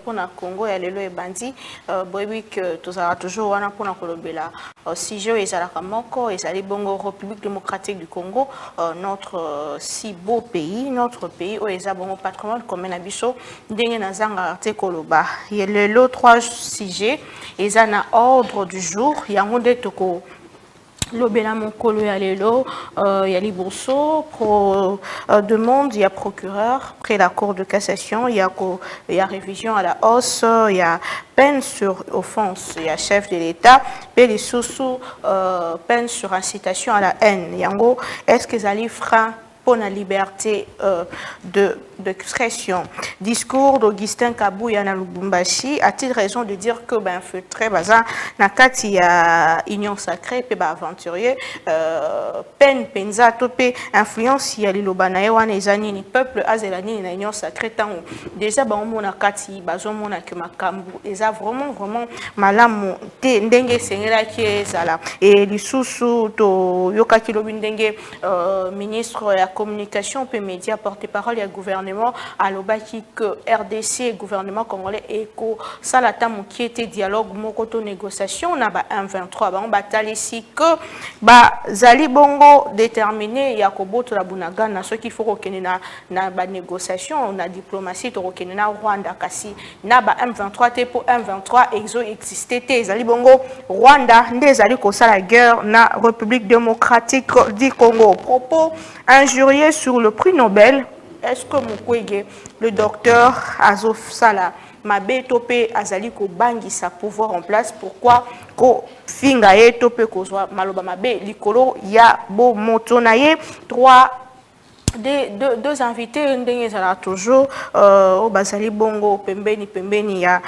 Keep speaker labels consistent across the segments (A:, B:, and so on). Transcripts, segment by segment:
A: pour le Congo et les bandits, que tout ça toujours wana pour la sujet et la Kamoko et la Bongo République démocratique du Congo, notre si beau pays, notre pays où ils ont bon patrimoine comme Nabiso, dengue na zanga te koloba. Il y a le trois sujets, ils ont un ordre du jour, il y a un de toko. Lobela Monkolo ya lelo, il y a Liboso, pro demande, il y a procureur, près la cour de cassation, il y a révision à la hausse, il y a peine sur offense, il y a chef de l'État, et les sous peine sur incitation à la haine. Yango, est-ce que Zali frein pour la liberté d'expression? Discours d'Augustin Kabouya na Lubumbashi a-t-il raison de dire que ben feu très bazar nakati ya union sacrée pe ba aventurier peine penza topé influence ya liloba na wana ezani ni peuple azelani na union sacrée tango déjà ba mona kati bazo mona que makambu eza vraiment malamu te ndenge sengela ki ezala et lisusu to yokaki lobi ndenge ministre ya communication et médias porte-parole et gouvernement à l'obaki que RDC et gouvernement congolais éco ça la tamo qui était dialogue mokoto négociation on a ba 123 ba on batali ici que ba zali bongo déterminé yakobo to la bunaga na ce qu'il faut reconnaître na ba négociation on a diplomatie to reconnaître na Rwanda kasi na ba M23 te pour M23 exo existé te zali bongo Rwanda nde zali ko sala guerre na République démocratique du Congo propos injurieux sur le prix Nobel. Est-ce que Mukwege, le docteur Azof Sala, Mabe Topé Azali ko bangi sa pouvoir en place, pourquoi ko fingaye Topé ko soit maloba Mabe likolo ya bo motonaye deux invités ndenge zala toujours au Bazali Bongo pembeni ya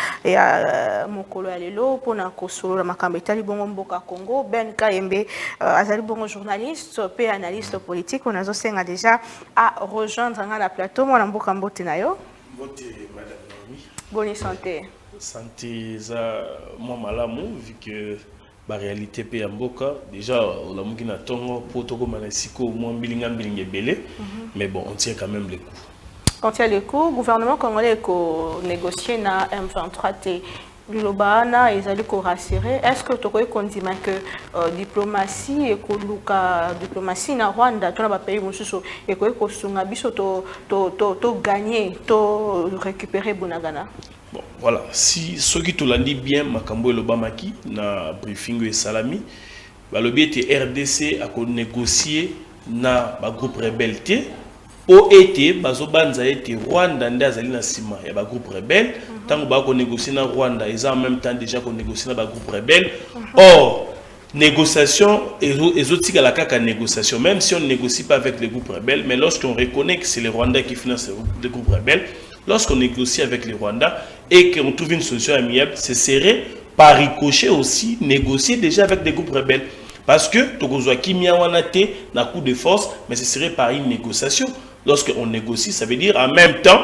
A: mokolo ya lelo pona kosolo la makambo etali bongo mboka Congo Ben Kayembe Azali Bongo journaliste et analyste politique on a senga déjà à rejoindre la plateau mona mboka mbote na yo
B: mbote madame Naomi
A: bonne santé
B: za moi malamu vu que la réalité pe ya mboka déjà on a muki na tongo potoko manasiko mo mbilinga belé mais bon on tient quand même les coups.
A: On tient les coups, gouvernement congolais ko négocier na M23 te Lubana ils allaient ko rassurer. Est-ce que tu qu'on dit que diplomatie et ko diplomatie na Rwanda to na ba pays mususu et ko sunga biso to gagner to récupérer Bunagana?
B: Bon, voilà, si ceux qui te l'ont dit bien, Makambo et l'Obamaki, na briefing et salami, le but était RDC à négocier na ba groupe rebelle au été, bazobanza été Rwanda ndazali na sima ya ba groupe rebelle, tant que ba ko négocier na Rwanda, ils en même temps déjà qu'on négocie na ba groupe rebelle. Or, négociation et autres à la caca négociation, même si on ne négocie pas avec les groupes rebelles, mais lorsqu'on reconnaît que c'est les Rwandais qui financent les groupes rebelles, lorsqu'on négocie avec les Rwandais et qu'on trouve une solution amiable, ce serait par ricochet aussi négocier déjà avec des groupes rebelles. Parce que Tokozwa Kimia Wanate n'a coup de force, mais ce serait par une négociation. Lorsqu'on négocie, ça veut dire en même temps,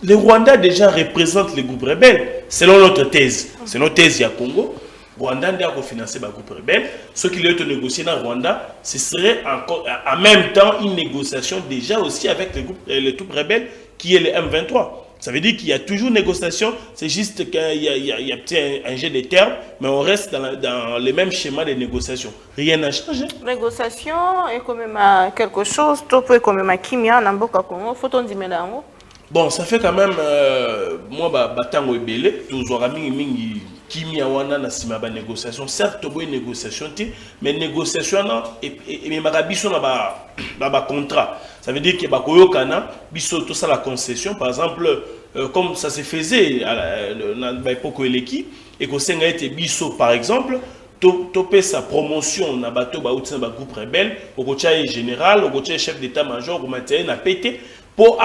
B: les Rwandais déjà représentent les groupes rebelles, selon notre thèse. C'est notre thèse à Congo. Rwanda a financé les groupes rebelles. Ce qui est négocié dans Rwanda, ce serait encore en même temps une négociation déjà aussi avec les troupes rebelles qui est le M23. Ça veut dire qu'il y a toujours négociation, c'est juste qu'il y a un jeu de termes, mais on reste dans les mêmes schémas de négociation. Rien n'a changé.
A: Négociation est quand même quelque chose, tout peut quand même à Kimia, Namboka Congo, faut on dire mélange.
B: Bon, ça fait quand même, moi, Batango et Belé, toujours mingi Kimia wana na sima ba négociation, certes, une négociation, mais négociation, et marabiso na ba contrat. Ça veut dire que Bakoyokana, biso tout ça la concession, par exemple, comme ça se faisait à l'époque où l'équipe, et que ça a été biso, par exemple, topé sa promotion na bateau ba groupe rebelle, au côté général, au côté chef d'état-major, au matériel n'a pété, pour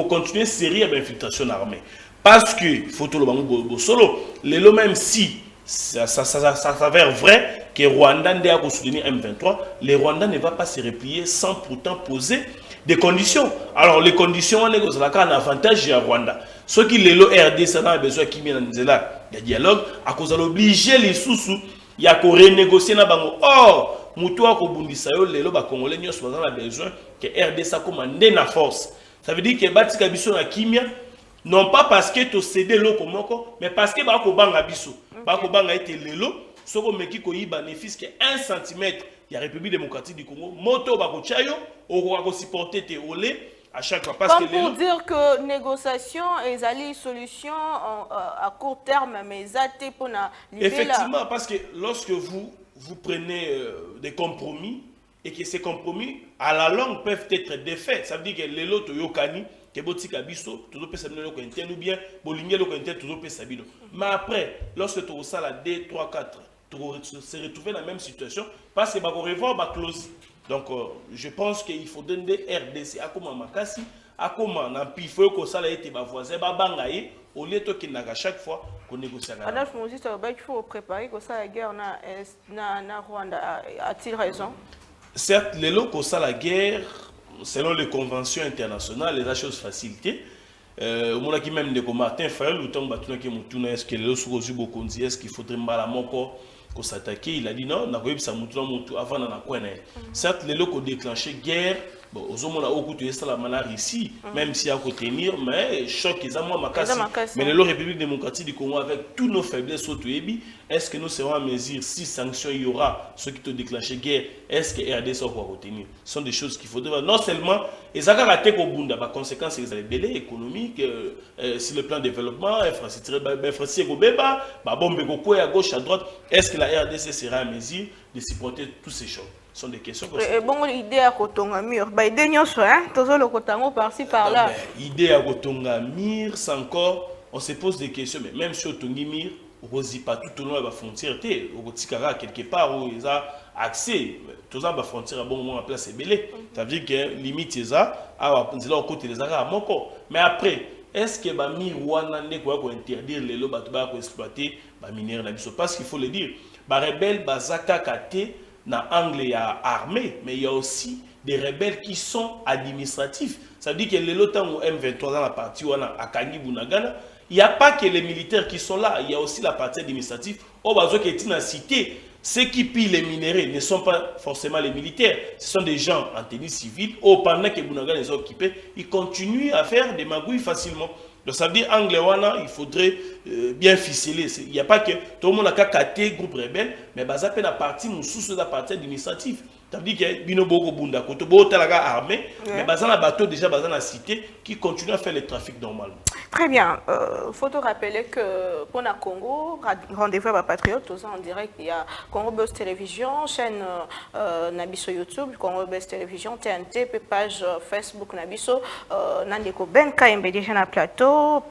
B: continuer série d'infiltration armée. Parce que, faut tout le monde solo, les même si ça s'avère vrai que Rwanda a soutenir M23, les Rwandais ne vont pas se replier sans pourtant poser des conditions. Alors les conditions, on a un avantage à Rwanda. Ceux qui les RDC a besoin qui viennent là, il y a dialogue, à cause de l'obliger les sous-sous, il y a qu'on renégocier na bango. Or, mutua ko bundisa yo lelo ba congolais nyos a besoin que RDC commande na force. Ça veut dire que batika biso na kimia non pas parce que tu cédé loko moko, mais parce que ba ko banga biso. Ba ko banga été lelo, soko meki ko yi bénéfice que 1 cm, il y a République démocratique du Congo, moto ba ko chayo, o ko supporter te olé. À chaque fois. Parce
A: comme
B: que
A: pour dire que négociation et les solutions à court terme, mais pour
B: effectivement, parce que lorsque vous prenez des compromis et que ces compromis, à la longue, peuvent être défaits, ça veut dire que les lots yokani, que botika biso, tout le monde ou bien bolingue le cointé, tout le monde. Mais après, lorsque tu as la D, 3, 4, tu se retrouver dans la même situation parce que tu vas revoir ma clause. Donc, je pense qu'il faut donner RDC à comment Makassi, à comment il faut que ça ait été voisin, au lieu de chaque fois qu'on négocie.
A: Adolphe Moses, il faut préparer que ça la guerre na Rwanda. A-t-il raison?
B: Certes, les locaux ça la guerre, selon les conventions internationales, les choses facilitées. Au moment qui même de Martin Fayol, le temps que est-ce que les locaux est-ce qu'il faudrait mal à mon corps qu'on s'attaquer, il a dit non, on a ça avant dans la coin. Certes, les locaux déclenché guerre, bon, aux hommes là où tu es la malade ici, même si à tenir, mais choc ils ont moins mais la République démocratique du Congo avec tous nos faiblesses au Tuébi, est-ce que nous serons à mesure si sanctions il y aura ceux qui te déclenché guerre, est-ce que RDC va retenir? Ce sont des choses qu'il faudrait non seulement et ça a été au bout de conséquences ils ont des économiques sur le plan de développement, infrastructure beba, bombe à gauche à droite, est-ce que la RDC sera à mesure de supporter toutes ces choses? Ce sont des questions que
A: bon l'idée à Kotonga mur, bah idée nyonso hein, toujours le Kotango par-ci par-là.
B: Idée à Kotonga mur, c'est encore on se pose des questions mais même sur Tongi mur, on ne pas tout au long de la frontière, au Tikara quelque part où ils ont accès, tout ça la frontière à bon moment en place c'est belé. Ça veut dire que limite c'est ça, à au côté des Arabes à Moko. Mais après est-ce que ba mi wana ne quoi interdire les lots ba exploiter ba minéraux na biso parce qu'il faut le dire, ba rebelle bazaka kate na anglais armé mais il y a aussi des rebelles qui sont administratifs. Ça veut dire que les lotins ou M23 dans la partie ou à Kangi Bunagana, il n'y a pas que les militaires qui sont là, il y a aussi la partie administrative. Au bazo qui est dans la cité, ceux qui pillent les minéraux ne sont pas forcément les militaires, ce sont des gens en tenue civile. Pendant que Bunagana les a occupés, ils continuent à faire des magouilles facilement. Donc ça veut dire anglais il faudrait bien ficeler. Il n'y a pas que tout le monde a qu'à groupe rebelle, mais ça peut la partie sous la partie administrative. Ça veut dire qu'il y a Bino Bogo Bunda, Koto Botalaga armé, mais dans la bateau déjà dans la cité qui continue à faire le trafic normalement.
A: Très bien. Il faut te rappeler que pour le Congo, rendez-vous à Patriote, en direct, il y a Congo Buzz Télévision, chaîne Nabiso YouTube, Congo Buzz Télévision, TNT, page Facebook Nabiso, Nandeko Benka, déjà na plateau,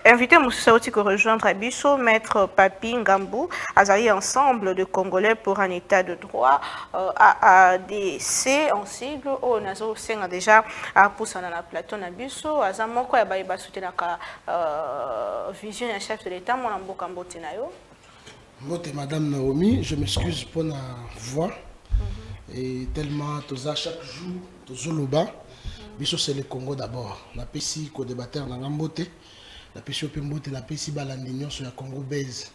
A: invité Moussa Oti pour rejoindre Nabiso, maître Papi Ngambou, Azali ensemble de Congolais pour un état de droit, ADC en sigle, au Nazo Senga déjà à pousser dans la plateau Nabiso, Azamoko ya Baïba soutenir vision et chef de l'État, mon amboka mbote na yo.
C: Mbote Madame Naomi, je m'excuse pour la voix. Et tellement, chaque jour, Tozoloba, biso c'est le Congo d'abord. La PCI, co-débatteur dans Mbote, la PCI Mbote, la PCI Balandignon sur la Congo Base.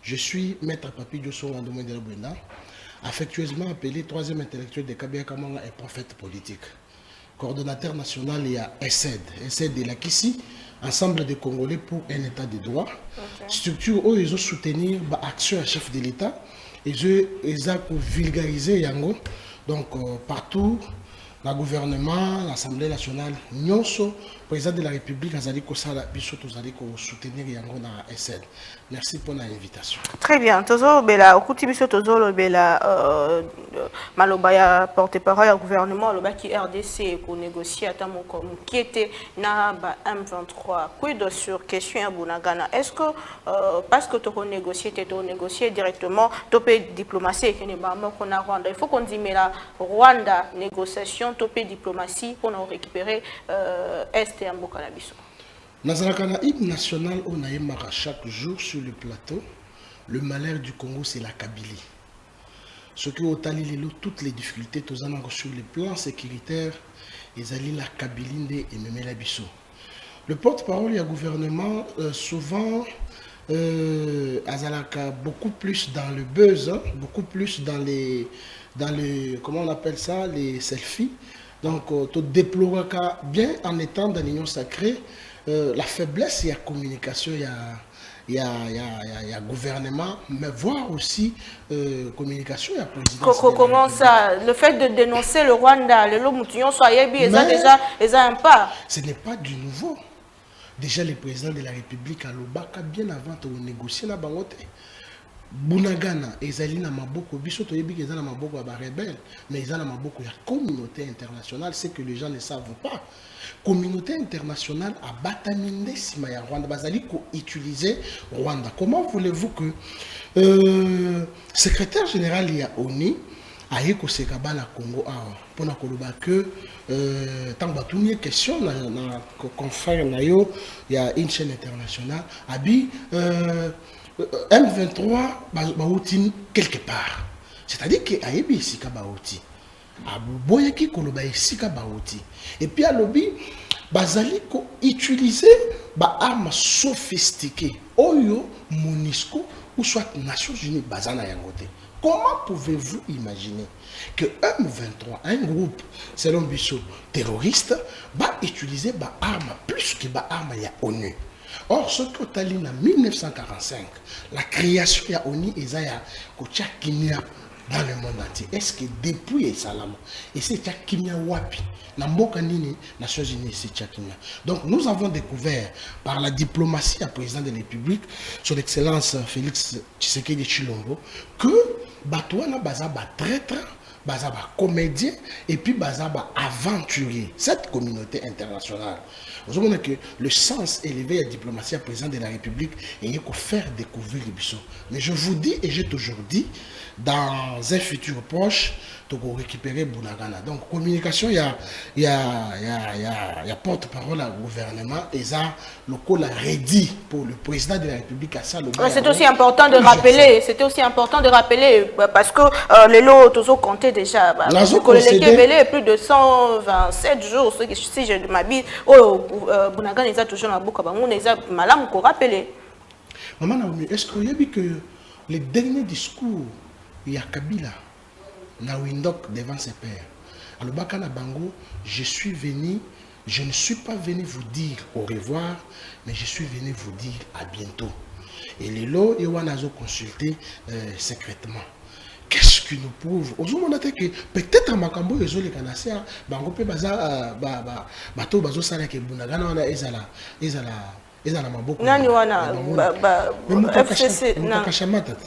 C: Je suis maître Papi Diosso en domaine de la Buena, affectueusement appelé troisième intellectuel de Kabia Kamanga et prophète politique. Coordonnateur national, il y a ESED. ESED de la Kissi, ensemble de Congolais pour un état de droit. Structure où ils ont soutenu l'action à chef de l'État. Ils ont vulgarisé Yango. Donc partout, le gouvernement, l'Assemblée nationale, Nyonso, président de la République, Azali Kosala, Bissot, Azali soutenir Yango na SN. Merci pour l'invitation.
A: Très bien. Tozo bela okuti biso tozo lo bela malobaya porte-parole au gouvernement le baki RDC pour négocier à mon qui était na ba M23. Quid sur question à Bunagana. Est-ce que parce que tu as négocié directement, tu peux diplomatie qui n'est pas qu'on a Rwanda. Il faut qu'on dise mais la Rwanda négociation, tu peux diplomatie pour nous récupérer Est et Mboka biso.
C: Nazalakana hymne national on a chaque jour sur le plateau. Le malheur du Congo, c'est la Kabylie. ce qui ont toutes les difficultés sur le plan sécuritaire, ils allaient la Kabilinde et Memela Bisso. Le porte-parole du gouvernement, souvent, Azalaka beaucoup plus dans le buzz, hein, beaucoup plus dans les, comment on appelle ça, les selfies. Donc, tu déploies bien en étant dans l'union sacrée, la faiblesse, il y a communication, il y a gouvernement, mais voir aussi communication, il y a présidence.
A: Comment ça? Le fait de dénoncer le Rwanda, le Lomoution, déjà un pas.
C: Ce n'est pas du nouveau. Déjà, le président de la République à l'Obaka, bien avant de négocier la bangote, Bunagana, Ezali na maboko, Bisoto Yebi, Ezali na maboko à rebelle, mais Ezali na maboko, il y a communauté internationale, c'est que les gens ne savent pas. Communauté internationale a bataminde Simaya Rwanda, Bazali ko utiliser Rwanda. Comment voulez-vous que secrétaire général il y a ONU aye ko sekaba na Congo pour na koloba que tant batuni question na confrère na yo il y a une chaîne internationale abi M23 baouti quelque part, c'est-à-dire que ayebi sika baouti aboye ki koloba sika baouti et puis à lobby bazali ko utiliser ba armes sophistiquées oyo MONUSCO ou soit Nations Unies bazana yangote. Comment pouvez-vous imaginer que M23, un groupe, selon Bissot, terroriste, va utiliser des armes plus que des armes à ONU? Or, ce que tu as dit en 1945, la création de l'ONU est dans le monde entier. Est-ce que depuis Salam, et c'est Tchakimia Wapi, Nations Unies, c'est Tchakimia. Donc, nous avons découvert par la diplomatie à président de la République, son Excellence Félix Tshisekedi Tshilombo, que Batouana Bazaba traître, Bazaba comédien et puis Bazaba aventurier. Cette communauté internationale, vous savez que le sens élevé à la diplomatie à président de la République est de faire découvrir les bisous. Mais je vous dis et j'ai toujours dit, dans un futur proche, tu vas récupérer Bunagana. Donc, communication, il y a porte-parole au gouvernement et ça, le col a rédit pour le président de la République à ça.
A: C'est aussi important de rappeler, parce que les lots, tous ont compté déjà. Plus de 127 jours, si je m'habille, Bunagana, ils ont toujours la boucle, ils ont malam pour rappeler.
C: Maman, est-ce qu'il y a vu que les derniers discours, il y a Kabila, na Windok devant ses pères. Alors, Bakana Bango, je ne suis pas venu vous dire au revoir, mais je suis venu vous dire à bientôt. Et les lots, ils vont nous consulter secrètement. Qu'est-ce qui nous prouve? Aujourd'hui, peut-être à Makambo, ils ont les canasses, Bango peut baza, bateau bazo sala ke Bunagana wana ezala.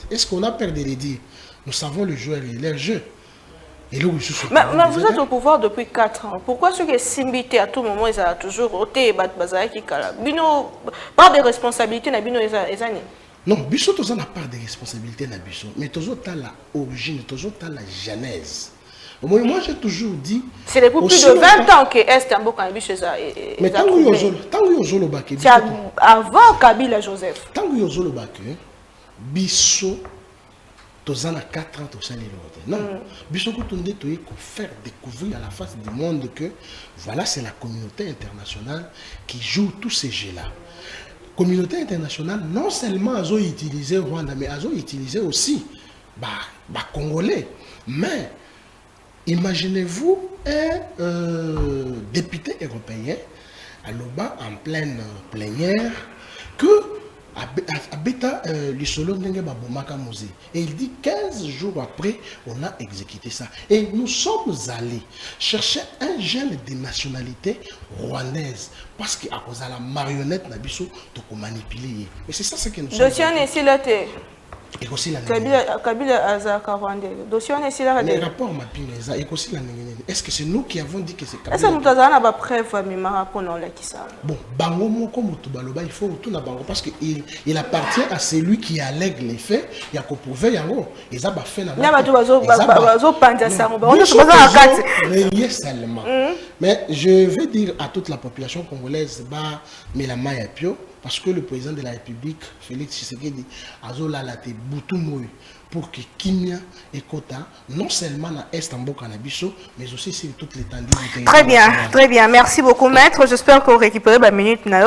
C: Est-ce qu'on a perdu les dire? Nous savons le joueur et leur jeu. Et là,
A: mais vous êtes au pouvoir depuis 4 ans. Pourquoi ceux qui sont simbités à tout moment, ils ont toujours ôté par des responsabilités?
C: Non, Bissot, tu as part des responsabilités. Mais tu as l'origine, tu as la genèse. Moi, j'ai toujours dit...
A: C'est depuis plus de 20 ans que Est un beau Kabila chez ça.
C: Mais tant que
A: c'est avant Kabila Joseph.
C: Tant que Yozolo Baké, Bissot, tu as 4 ans, tu as non, Bissot, tu as faire découvrir à la face du monde que voilà, c'est la communauté internationale qui joue tous ces jeux-là. Communauté internationale, non seulement ils ont utilisé Rwanda, mais ils ont utilisé aussi les Congolais. Mais imaginez-vous un député européen à l'Oba en pleine plénière que Abeta Lissolo Ndenge Babomaka Mose. Et il dit 15 jours après, on a exécuté ça. Et nous sommes allés chercher un jeune de nationalité rwandaise. Parce qu'à cause de la marionnette, Nabiso, tu peux manipuler. Et c'est ça ce que nous sommes.
A: Et aussi la Kabila Azaka Rwandais. Dossier on est ici là.
C: Les rapports m'appellent et aussi la. Est-ce que c'est nous qui avons dit que c'est Kabila?
A: Est-ce que nous avons pas preuve mais ma rapport non là qui ça.
C: Bon, bango moko mutu baloba il faut tout na bango parce que il appartient à celui qui allègue les faits, il y a qu'on prouver yango. Ils a ba fait na.
A: Na bato bazo panja ça on est pas à 4.
C: Seulement. Mais je veux dire à toute la population congolaise ba Melama Pio. Parce que le président de la République, Félix Tshisekedi, Azola Late, Boutou Moui, pour que Kimia et Kota, non seulement à Est en Bokanabiso, mais aussi sur toute l'étendue du territoire.
A: Très bien, très bien. Merci beaucoup, maître. J'espère que vous récupérez la minute na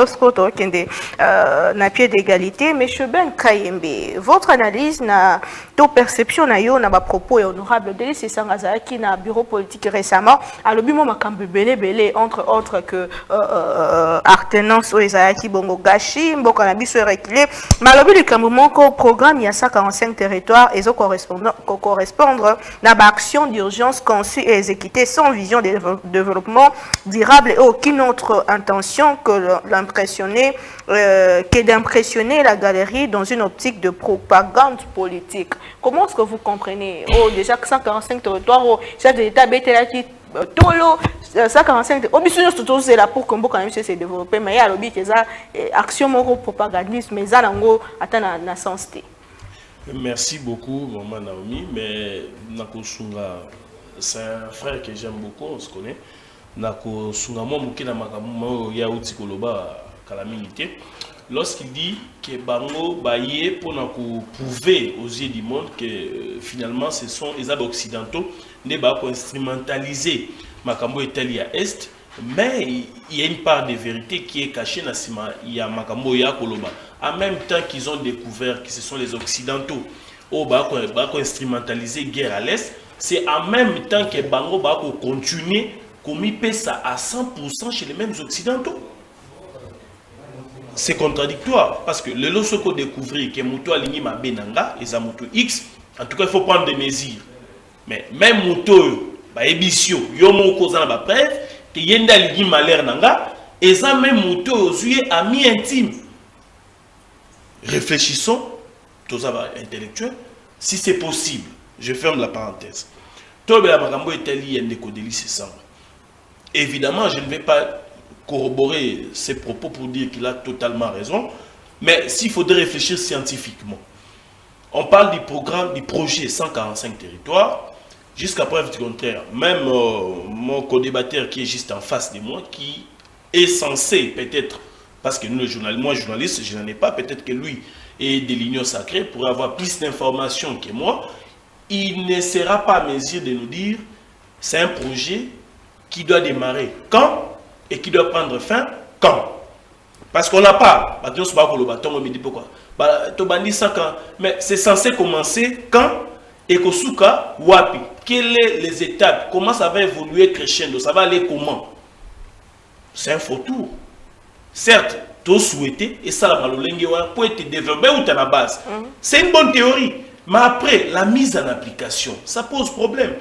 A: pied d'égalité. Monsieur Ben Kayembe, votre analyse, na to perception na yo na ba propos et honorable Delis Sangazaki qui na bureau politique récemment, à l'obimo makambe belé entre autres que Artenance Oezaki Bongo Gashi, Mbokanabiso reculé, malobi le Cameroun ko programme il y a 145 territoires et correspondre à l'action d'urgence conçue et exécutée sans vision de développement durable et aucune autre intention que d'impressionner la galerie dans une optique de propagande politique. Comment est-ce que vous comprenez? Oh, déjà 145 territoires, oh, chef de l'État, Bételaki, Tolo, 145, oh, c'est là pour que quand même se développer, mais il y a l'objet que ça, action propagandiste, mais ça, na sens.
B: Merci beaucoup, maman Naomi. Mais Nakosunga, c'est un frère que j'aime beaucoup, on se connaît. Nakosunga, moi, Moukina Makamou, Yaouti Koloba, Calamité. Lorsqu'il dit que Bango Baye pour prouver aux yeux du monde que finalement ce sont les occidentaux qui ont instrumentalisé Makambo Italie à Est. Mais il y a une part de vérité qui est cachée dans il y a Makambo ya Koloba. En même temps qu'ils ont découvert que ce sont les Occidentaux qui ont instrumentalisé la guerre à l'Est, c'est en même temps que Bango va continuer commis ça à 100% chez les mêmes Occidentaux. C'est contradictoire parce que le lot qu'on découvrir que Mouto aligné ma Benanga et Zamuto X, en tout cas il faut prendre des mesures. Mais même Mouto, Ebisio, Yomo Kozan ba preuve, que Yenda aligné malheur nanga, et ça même Mouto aux yeux amis intimes. Réfléchissons, tous intellectuels, si c'est possible. Je ferme la parenthèse. Tobela Makambo Italie Ndeko c'est ça. Évidemment, je ne vais pas corroborer ses propos pour dire qu'il a totalement raison, mais s'il faudrait réfléchir scientifiquement, on parle du programme, du projet 145 territoires, jusqu'à preuve du contraire. Même mon co-débatteur qui est juste en face de moi, qui est censé peut-être, parce que nous, moi journaliste, je n'en ai pas, peut-être que lui est de l'Union sacrée, pour avoir plus d'informations que moi, il ne sera pas à mesure de nous dire c'est un projet qui doit démarrer quand et qui doit prendre fin quand. Parce qu'on n'a pas. Mais c'est censé commencer quand et Kosuka Wapi. Quelles sont les étapes? Comment ça va évoluer crescendo? Ça va aller comment? C'est un faux tour. Certes, tu souhaité et ça pour être développé ou à la base. C'est une bonne théorie. Mais après, la mise en application, ça pose problème.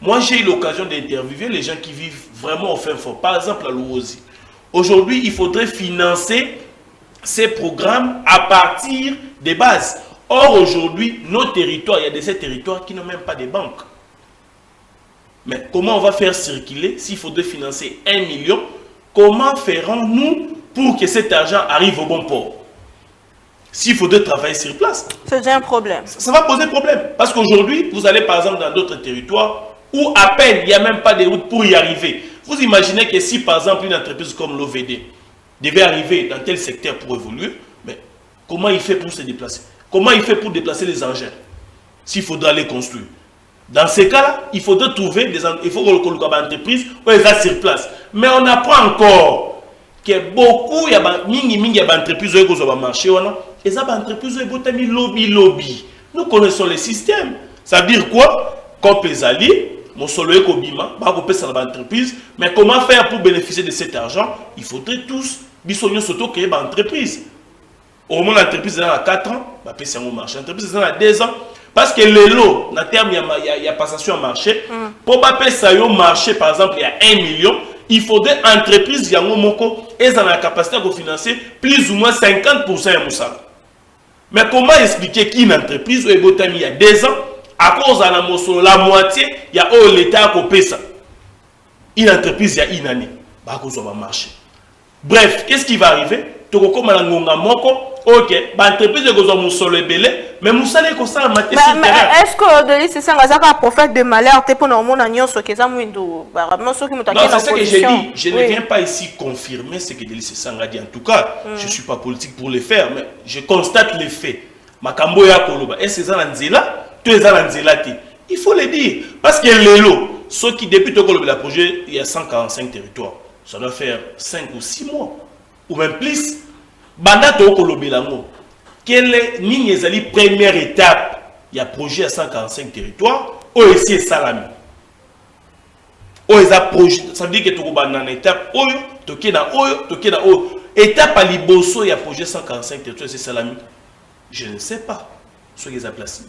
B: Moi, j'ai eu l'occasion d'interviewer les gens qui vivent vraiment au fin fond. Par exemple, à l'Ouosi. Aujourd'hui, il faudrait financer ces programmes à partir des bases. Or, aujourd'hui, nos territoires, il y a ces territoires qui n'ont même pas de banques. Mais comment on va faire circuler s'il faudrait financer 1 million? Comment ferons-nous pour que cet argent arrive au bon port? S'il faudrait travailler sur place.
A: C'est un problème.
B: Ça va poser problème. Parce qu'aujourd'hui, vous allez par exemple dans d'autres territoires où à peine il n'y a même pas de route pour y arriver. Vous imaginez que si par exemple une entreprise comme l'OVD devait arriver dans tel secteur pour évoluer, mais comment il fait pour se déplacer? Comment il fait pour déplacer les engins? S'il faudra les construire. Dans ces cas-là, il faudrait trouver des entreprises où elles sont sur place. Mais on apprend encore que beaucoup, il y a des entreprises qui ont marché, et ça, des entreprises qui ont lobby. Nous connaissons le système. Ça veut dire quoi? Comme les alliés, mon solo est Kobima, entreprise, mais comment faire pour bénéficier de cet argent? Il faudrait tous, bisogno surtout créer une entreprise. Au moins l'entreprise est à 4 ans, c'est un marché. L'entreprise est à 2 ans. Parce que le lot, dans terme, il y a passation à marché. Pour pas ça un marché, par exemple, il y a 1 million, il faudrait entreprise, il y a et ont la capacité de financer plus ou moins 50% de Moussa. Mais comment expliquer qu'une entreprise où il y a 2 ans, à cause de la moitié, il y a l'État qui paye ça. Une entreprise, il y a une année. À cause de marché. Bref, qu'est-ce qui va arriver? Ok, l'entreprise est solo belé, mais Moussa est comme ça.
A: Est-ce que Delis c'est un prophète de malheur pour nous dire ce que ça nous
B: non, c'est ce que j'ai dit. Je ne viens pas ici confirmer ce que Delis Sanga dit. En tout cas, je ne suis pas politique pour le faire, mais je constate les faits. Makambo ya Koloba. Est-ce que ça là? tous les ans il faut le dire. Parce que les lots, ceux qui depuis le projet, il y a 145 territoires. Ça doit faire 5 ou 6 mois. Ou même plus. Banda Tokolobelango. Quelle est la première étape? Il y a un projet à 145 territoires. Où est Salami? Où est projet? Ça veut dire que tu es dans étape. Tu es dans étape à Liboso, il y a un projet 145 territoires. C'est Salami. Je ne sais pas. Ce qu'ils ont placé.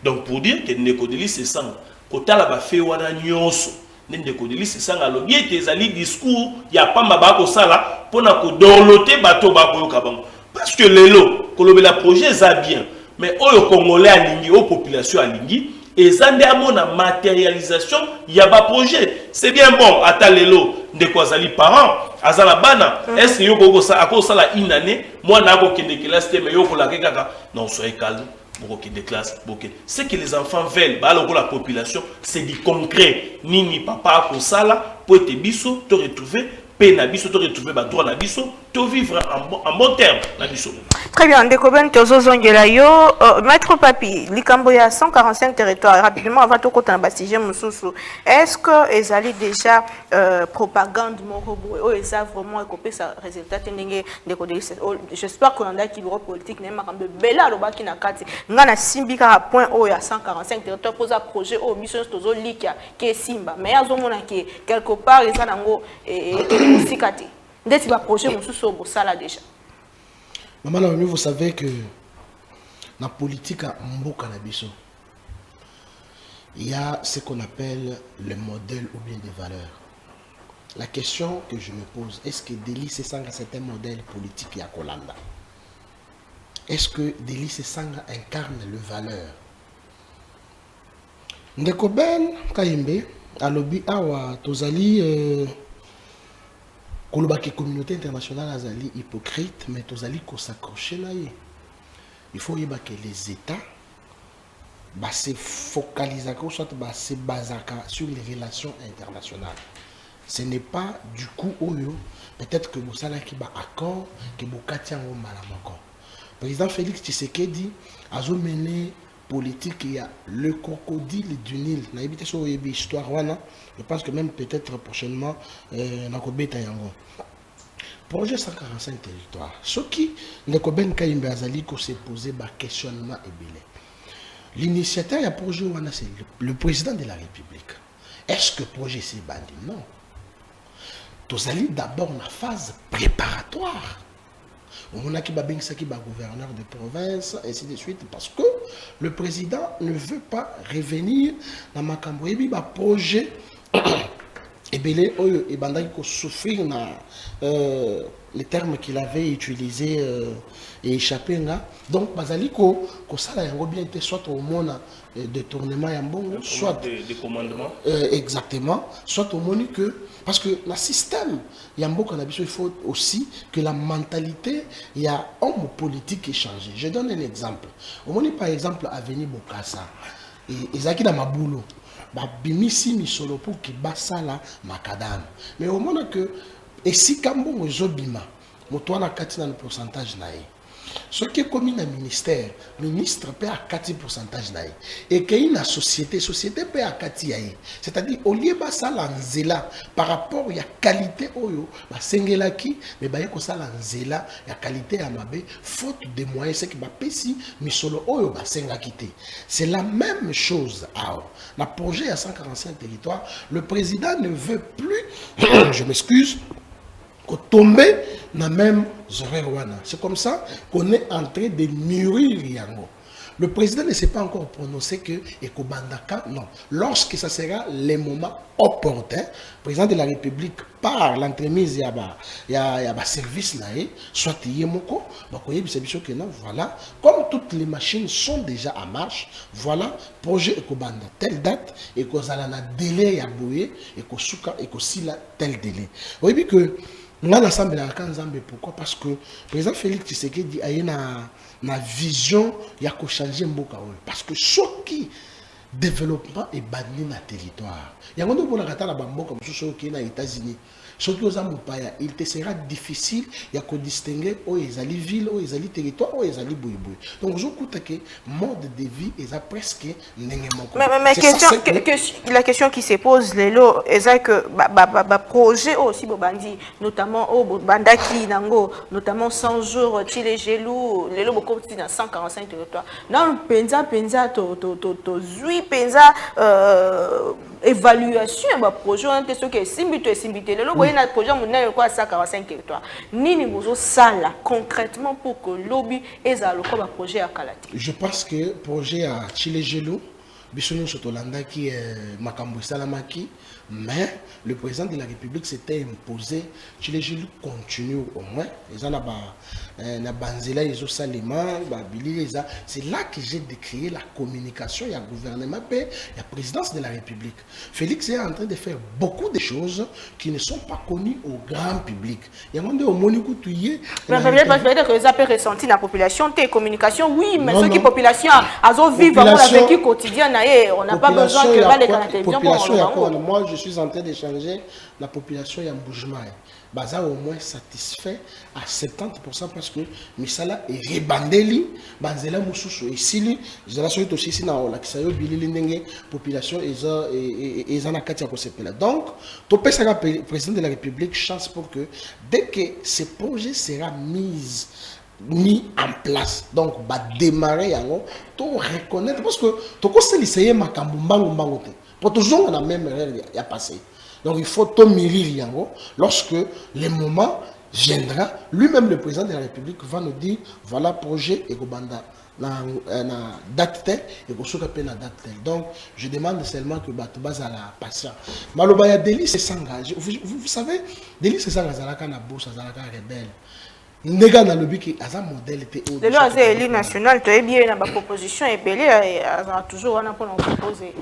B: Donc pour dire que Nekodeli c'est ça. Quand tu as fait wana nyonso, Nekodeli c'est ça. Alors bien tes alliés discours, il y a pas mabako ça là pour na ko dorloter bateau bako kabang. Parce que les lots, que la projet ça bien, mais aux Congolais aligné, aux populations alignées, et ça n'a matérialisation, il y a pas projet. C'est bien bon. Attends les lots de quoi ça les parents, azala bana. Est-ce que yoko ça à cause ça la une année, moi n'a pas qu'une classe mais yoko la kaka. Non, soyez calme. Des classes, ce que les enfants veulent, la population, c'est du concret. Nini papa pour ça là, pour être biso, te retrouver, peine à biso, te retrouver droit à biso, te vivre en bon terme na biso.
A: Très bien, Dekoben Tozozongela yo, Maître Papi, Likamboya 145 territoires, rapidement avant tout côté en Bastille Moussoussou. Est-ce que ils allaient déjà propagande morobo ou ils ont vraiment copié sa résultat j'espère qu'on a qui bureau politique n'est pas de bella le baki na kati ngana simbika à point au ya 145 territoires pour un projet au mission tozo likia qui est simba mais azo mona qui quelque part ils ont nango et sikati ndeti ba projet Moussoussou bo sala déjà.
C: Maman, vous savez que dans la politique à Mboka Nabiso, il y a ce qu'on appelle le modèle ou bien des valeurs. La question que je me pose, est-ce que Deli Sesanga c'est un modèle politique à Kolanda? Est-ce que Deli Sesanga incarne le valeur? Ndekoben Kaimbe, alobi awa tozali la communauté internationale azali hypocrite, mais tozali ko s'accrocher là. Il faut que les États se focalisent soit se basent sur les relations internationales. Ce n'est pas du coup peut-être que vous savez qu'il y a un accord que vous avez un accord. Le président Félix Tshisekedi a mené politique, il y a le crocodile du Nil. Je pense que même peut-être prochainement, projet 145 territoires. Ce qui ne Koben Kaimbe Azali ko s'est posé un questionnement et belé. L'initiateur du projet c'est le président de la République. Est-ce que le projet c'est bandit? Non. Tous allez d'abord dans la phase préparatoire. On a qui gouverneur de province, ainsi de suite, parce que le président ne veut pas revenir dans ma cambouébi, projet et belé et bandai ko souffrir les termes qu'il avait utilisés et échappé là. Donc bazali ko sala yango bien été soit au monde détournement yambongo, soit
B: des commandements.
C: Exactement, soit au monde que parce que le système yambo il faut aussi que la mentalité il y a homme politique qui change. Je donne un exemple. Au monde par exemple Avenue Bokassa et Zaki dans Maboulou. Bimisi misolo pour qui basala makadam. Mais au moment que et si kambo zobima moto na kati na pourcentage nae. Ce qui est commis dans le ministère, ministre paie à 40% nae. Et qu'il y a société paie à 40%. C'est-à-dire au lieu de ça l'anzela par rapport à la qualité oyo, ba sengela ki mais ba yeko ça l'anzela la qualité à mabe faute de moyens c'est que ba pesi misolo oyo ba senga kité. C'est la même chose à la projet à 145 territoires, le président ne veut plus je m'excuse tomber dans la même horaire. C'est comme ça qu'on est en train de mûrir Yango. Le président ne s'est pas encore prononcé que Ekobandaka, non. Lorsque ça sera les moments opportuns, le président de la République, par l'entremise, il y a un service là, soit Yemoko, voilà, comme toutes les machines sont déjà en marche, voilà, projet Ekobanda, telle date, et qu'on a un délai à bouiller, et qu'on souka, et qu'on sila tel délai. Vous voyez que nous avons l'ensemble de pourquoi? Parce que le président Félix Tshisekedi a une vision il y a qu'à changer mboka parce que ce qui développement est banni dans le territoire. Il y a un autre qui est dans les États-Unis. Ce qui aux Amoupaya, il te sera difficile de distinguer où ils allaient ville, où ils allaient territoire, où ils allaient boui-boui. Donc, je crois que le mode de vie est presque
A: la question qui se pose, c'est que le projet aussi, notamment au Bandaki, notamment 100 jours, Chile, Gelou, les lobes dans 145 territoires. Dans le Penza, Zui, Penza, évaluation, projet, on a ce qui est simité. Le lobes, il y a un projet, on a 145 territoires. Nini Bozo, ça là, concrètement, pour que le lobby ait un projet à Kalati.
C: Je pense que le projet à Chile, Gelou, Bissonio Sotolanda qui est Makambo Salamaki, mais le président de la République s'était imposé, Chile Gelou continue au moins, ils en ont Banzela, ils ont Salima, c'est là que j'ai décrié la communication, il y a le gouvernement, il y a la présidence de la République. Félix est en train de faire beaucoup de choses qui ne sont pas connues au grand public. Il y a un moment où il
A: peut-être que les appels ressentis dans la population, tes communications, oui, mais ceux qui population a vivre la vécu quotidien, on n'a pas besoin que les la télévision.
C: Moi, je suis en train d'échanger la population et un bougement. Baza au moins satisfait à 70% parce que Misala est rebandeli, Banzela Moussou et Sili, Zala Soyo aussi na la Kisayo Bilili Nenge, population et Zana Katia Kosepela. Donc, Topé sera président de la République, chance pour que dès que ce projet sera mis en place, donc va démarrer yango, to reconnaître parce que to ko se lycée makambo pour toujours on a même erreur y a passé. Donc il faut tout mûrir lorsque le moment viendra, lui-même le président de la République va nous dire voilà projet et banda na date telle et na date telle. Donc je demande seulement que base à la patience. Maloba ya Délice s'engage. Vous savez, Délice s'engage à la bourse, à la rebelle. Ndega na lobi ki aza modèle était au.
A: De là c'est l'île nationale, tu es bien dans ma proposition et belé a toujours on a pour nous proposer.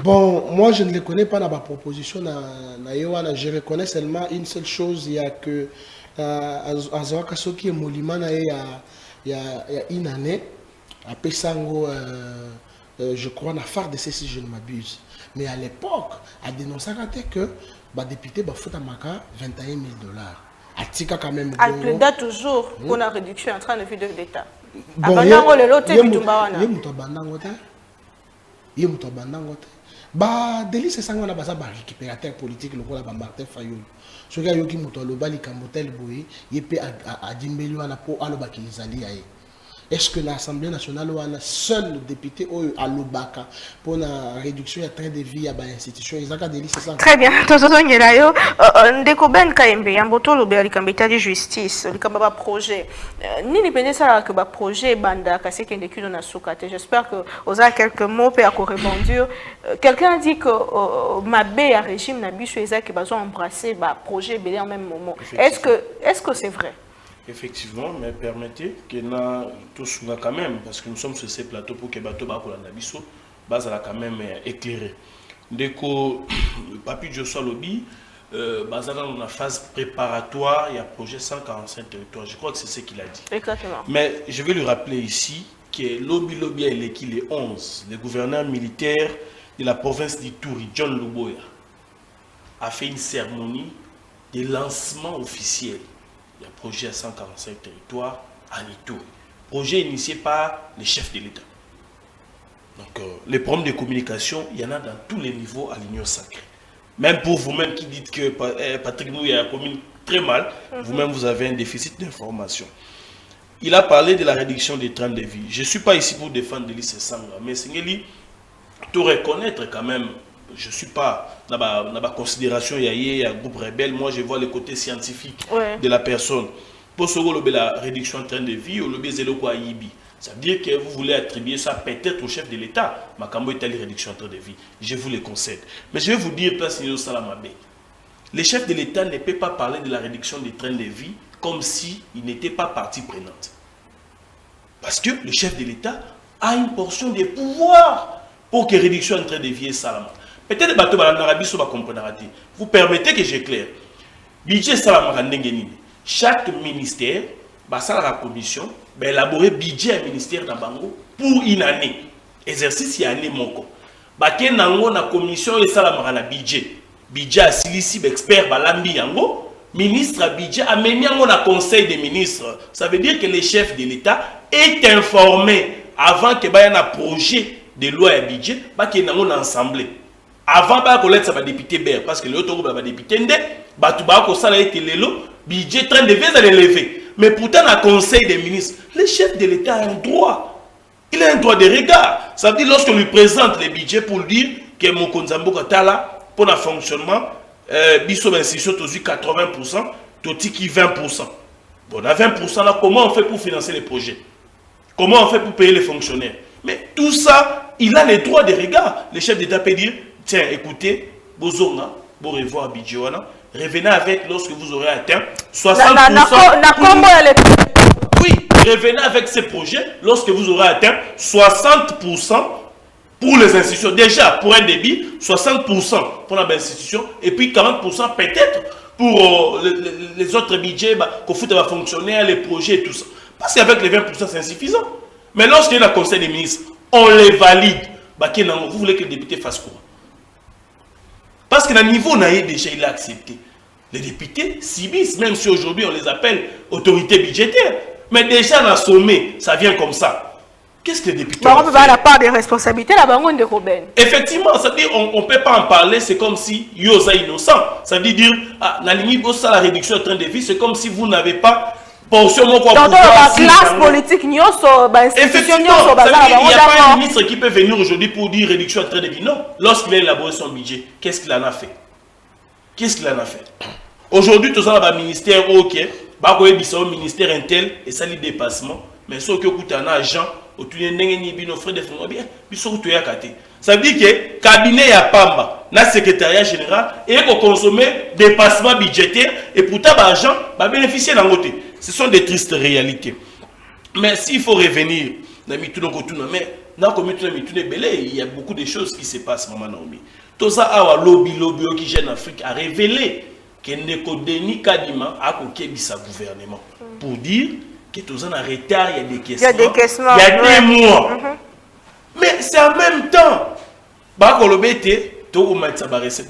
C: Bon, moi je ne le connais pas dans ma proposition. Je reconnais seulement une seule chose, il y a que Azawaka Soki et Molimana, il y a une année, à Pessango, je crois, à FARDC si je ne m'abuse. Mais à l'époque, a dénoncé que le député va foutre à Maka $21 000. À Tika quand même.
A: Elle plaide toujours pour la réduction en train de vie de l'État.
C: Bon, bah Délice c'est ça on a besoin de récupérateur politique le quoi Martin Fayulu ce gars yoki muto lo bali kamotel boy yepé a dimbeli wana po aloba ki ezali aye. Est-ce que l'Assemblée nationale ou un seul député à l'Obaka pour la réduction de train de vie à l'institution?
A: Très bien. Ndeko Ben Kaembe, Yamboto Lobé, l'Ikambita de justice, l'Ikambaba projet. Ni ne pensez pas que le projet Banda, Kassé Kendeki dans Soukate. J'espère que vous avez quelques mots pour répondre. Quelqu'un dit que Mabé a régime Nabichou Ezak qui va embrasser le projet Bélé en même moment. Est-ce que c'est vrai?
B: Effectivement, mais permettez que nous tous quand même, parce que nous sommes sur ces plateaux pour que les bateaux base quand même éclairé. Dès que Papi Joshua Lobby, dans la phase préparatoire, il y a projet 145 territoires. Je crois que c'est ce qu'il a dit.
A: Exactement.
B: Mais je vais lui rappeler ici que Lobby est les 11, le gouverneur militaire de la province d'Ituri, John Luboya, a fait une cérémonie de lancement officiel. Il y a un projet à 145 territoires à Ituri. Projet initié par les chefs de l'État. Donc, les problèmes de communication, il y en a dans tous les niveaux à l'Union sacrée. Même pour vous-même qui dites que Patrick Nouya communique très mal, vous-même vous avez un déficit d'information. Il a parlé de la réduction des trains de vie. Je ne suis pas ici pour défendre Délice Sanga, mais Singeli, tout reconnaître quand même. Je ne suis pas dans la considération, il y a un groupe rebelle. Moi, je vois le côté scientifique de la personne. Pour ce que la réduction de train de vie, ça veut dire que vous voulez attribuer ça peut-être au chef de l'État. Makambo est la réduction de train de vie. Je vous le concède. Mais je vais vous dire, le chef de l'État ne peut pas parler de la réduction des trains de vie comme s'il n'était pas partie prenante. Parce que le chef de l'État a une portion de pouvoir pour que la réduction de train de vie est salama. Peut-être que les bateaux va comprendre. Vous permettez que j'éclaire. Budget salama. Chaque ministère, la commission, va élaborer budget à ministère d'Abango pour une année. Exercice y année moko. La commission et salama na budget. budget asilisi expert balambi yango, ministre à budget a mené un conseil des ministres. Ça veut dire que le chef de l'État est informé avant que y ait un projet de loi et budget, qu'il y ait une assemblée. Avant que ça va député BR, parce que le autre va député Ndé, ça a été le budget train de lever. Mais pourtant, dans le conseil des ministres, le chef de l'État a un droit. Il a un droit de regard. Ça veut dire lorsqu'on lui présente le budget pour dire que mon Konzambo Katala, pour le fonctionnement, Bisso institution, tu 80%, tu 20%. Bon, on a 20% là, comment on fait pour financer les projets? Comment on fait pour payer les fonctionnaires? Mais tout ça, il a les droits de regard. Le chef d'État peut dire, tiens, écoutez, Bozonga, bon revoir budget, revenez avec lorsque vous aurez atteint 60%. Oui, revenez avec ces projets lorsque vous aurez atteint 60% pour les institutions. Déjà, pour un débit, 60% pour l'institution et puis 40% peut-être pour les autres budgets, qu'on fout à fonctionner, les projets et tout ça. Parce qu'avec les 20%, c'est insuffisant. Mais lorsqu'il y a le conseil des ministres, on les valide. Vous voulez que le député fasse quoi? Parce que le niveau déjà, il a accepté. Les députés subissent, même si aujourd'hui on les appelle autorités budgétaires. Mais déjà, dans le sommet, ça vient comme ça. Qu'est-ce que les députés
A: on peut avoir la part des responsabilités, la banque de Robin.
B: Effectivement, ça veut dire on ne peut pas en parler, c'est comme si Yosa innocent. Ça veut dire, la limite, la réduction de train de vie, c'est comme si vous n'avez pas portion de quoi.
A: Dans la classe politique,
B: effectivement, il n'y a pas un ministre qui peut venir aujourd'hui pour dire réduction de train de vie. Non, lorsqu'il a élaboré son budget, qu'est-ce qu'il en a fait? Qu'est-ce qu'il en a fait? Aujourd'hui, tout ça, le ministère, ok, le ministère intel et ça, les dépassements. Mais ce que vous avez un agent, ça veut dire que le cabinet à Pamba, le secrétariat général, et qu'on consomme des dépassements budgétaires et pourtant l'argent va bénéficier d'un côté. Ce sont des tristes réalités. Mais s'il faut revenir, il y a beaucoup de choses qui se passent, Maman Naomi. Tout ça, le lobby qui gêne l'Afrique a révélé que Nekodeni Kadima a coqué sa gouvernement pour dire que tout ça en retard, il y a des questions. Il y a des mois. Mais c'est en même temps.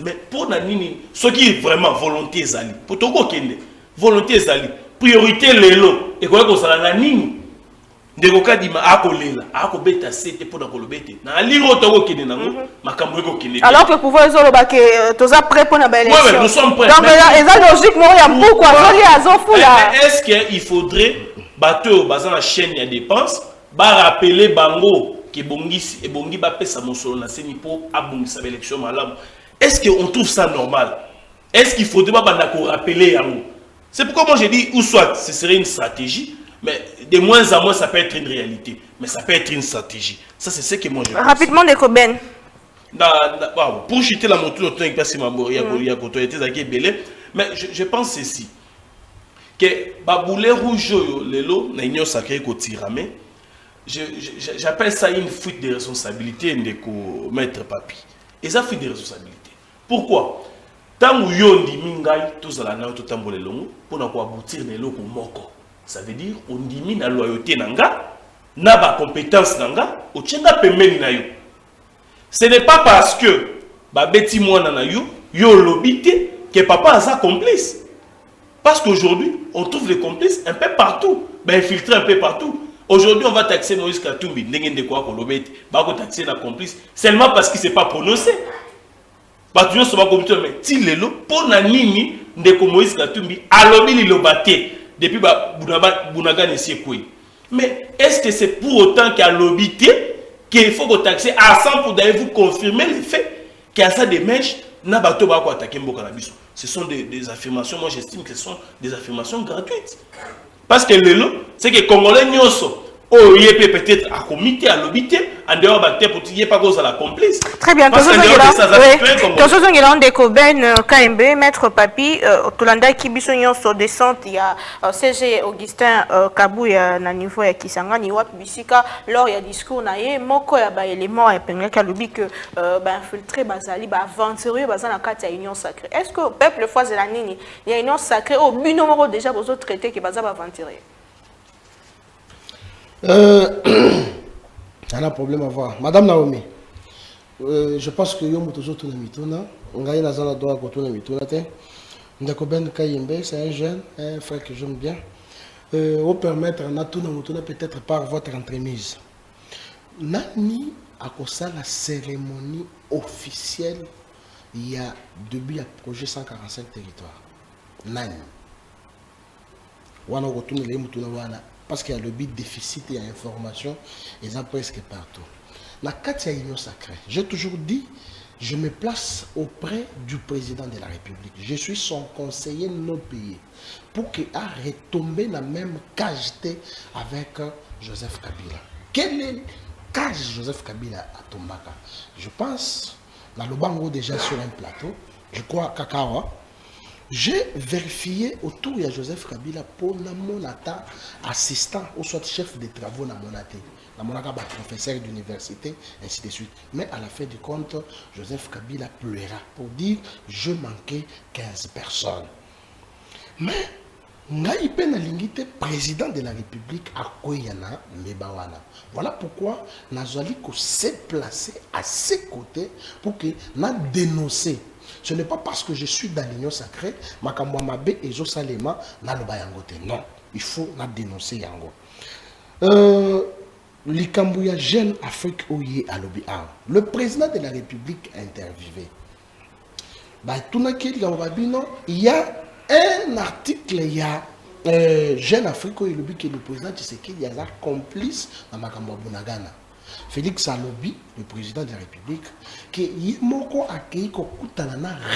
B: Mais pour Nanini, ce qui est vraiment volonté Zali, pour Togo Kende, volonté Zali, priorité Lelo, et quoi que ça la Nini, Ndegoka Dima, Akolela, Akobeta, c'était pour Nakolobete. Na Liro Togo Kende Nango, Makamweko Kende.
A: Alors que le pouvoir est prêt pour la belle élection.
B: Oui, nous sommes prêts.
A: Donc, il y a logique, il y a beaucoup à faire.
B: Est-ce qu'il faudrait bateau basé la chaîne de dépenses, rappeler Bango qui bongisi et bongi ba pesa mosolo na seni pour abongisa l'élection malam? Est-ce qu'on trouve ça normal? Est-ce qu'il faudrait pas rappeler Yango? C'est pourquoi moi j'ai dit ou soit ce serait une stratégie, mais de moins en moins ça peut être une réalité, mais ça peut être une stratégie. Ça c'est ce que moi je pense.
A: Rapidement des Koben.
B: Pour chuter la moto autant que passer ma il y a mais je pense ceci. Que Baboulé Rouge, Lelo, l'Union sacrée Kotirame, j'appelle ça une fuite de responsabilité de maître papi. Et ça fuite de responsabilité. Pourquoi? Tant que yondi mingai, tout ça là, tout tambolé longo, pour aboutir les locaux moko. Ça veut dire on diminue la loyauté nanga, n'a pas compétence nanga, au tchenga pemeni na yo. Ce n'est pas parce que babeti mwana na yo, yo lobité, que papa a sa complice. Parce qu'aujourd'hui, on trouve les complices un peu partout, infiltrés un peu partout. Aujourd'hui, on va taxer Moïse Katumbi, on va taxer la complice, seulement parce qu'il ne s'est pas prononcé. Mais pour Nanini, Moïse Katumbi, Alobi Lobate, depuis Bounaga Nessiekoué. Mais est-ce que c'est pour autant qu'à l'obité qu'il faut taxer à 100 pour d'ailleurs vous confirmer le fait qu'il y a ça des mèches, n'a pas attaquer Mbokanabiso? Ce sont des affirmations, moi j'estime que ce sont des affirmations gratuites. Parce que le lot, c'est que les Congolais nyoso, il peut être à comité, à l'obité, en dehors de la pour qu'il pas cause à la complice.
A: Très bien, tous ceux qui ont des Koben, KMB, Maître Papi, Tolanda Kibiso nyoso descente, il y a CG Augustin Kabouya na niveau ya Kisanga, Niwa Bisika, lors il y a discours naie, moko ya ba élément et penga kalubi que infiltré bazali, aventurier bazana kati ya union sacrée. Est-ce que le peuple fois de la nini, il y a union sacrée au but numéro déjà aux autres traités qui bazaba aventurier?
C: On a un problème à voir. Madame Naomi, je pense que yo toujours tout mituna ngai na zana doa ko tout mituna te ndeko Ben Kayembe c'est un jeune un frère que j'aime bien au permettre na tout mituna peut-être par votre entremise nani akosa la cérémonie officielle il y a début à projet 145 territoires nani wana ko tout le mituna wana parce qu'il y a le but déficit et information et ça presque partout. La Katia Union Sacrée, j'ai toujours dit, je me place auprès du président de la République. Je suis son conseiller non payé pour qu'il a retombé la même cage avec Joseph Kabila. Quel est le cage Joseph Kabila à Tombaka? Je pense, dans le bango déjà sur un plateau, je crois Kakawa, j'ai vérifié autour de Joseph Kabila pour mon assistant ou soit chef de travaux dans mon athée. Dans mon professeur d'université, ainsi de suite. Mais à la fin du compte, Joseph Kabila pleura pour dire je manquais 15 personnes. Mais, Ngaïpe Nalingite, président de la République, à Koyana, Mebawana. Voilà pourquoi Nazali s'est placé à ses côtés pour que n'a dénoncé. Ce n'est pas parce que je suis dans l'Union sacrée, Makamwamabe et Josalema, Naloba Yangote. Non, il faut la dénoncer Yango. L'Ikambouya Jeune Afrique Oye à l'Obi. Le président de la République a interviewé. Il y a un article, il y a Jeune Afrique Oye l'Obi qui est le président Tshisekedi, il y a un complice dans Makambo Bunagana. Félix Alobi, le président de la République, qui est accueilli comme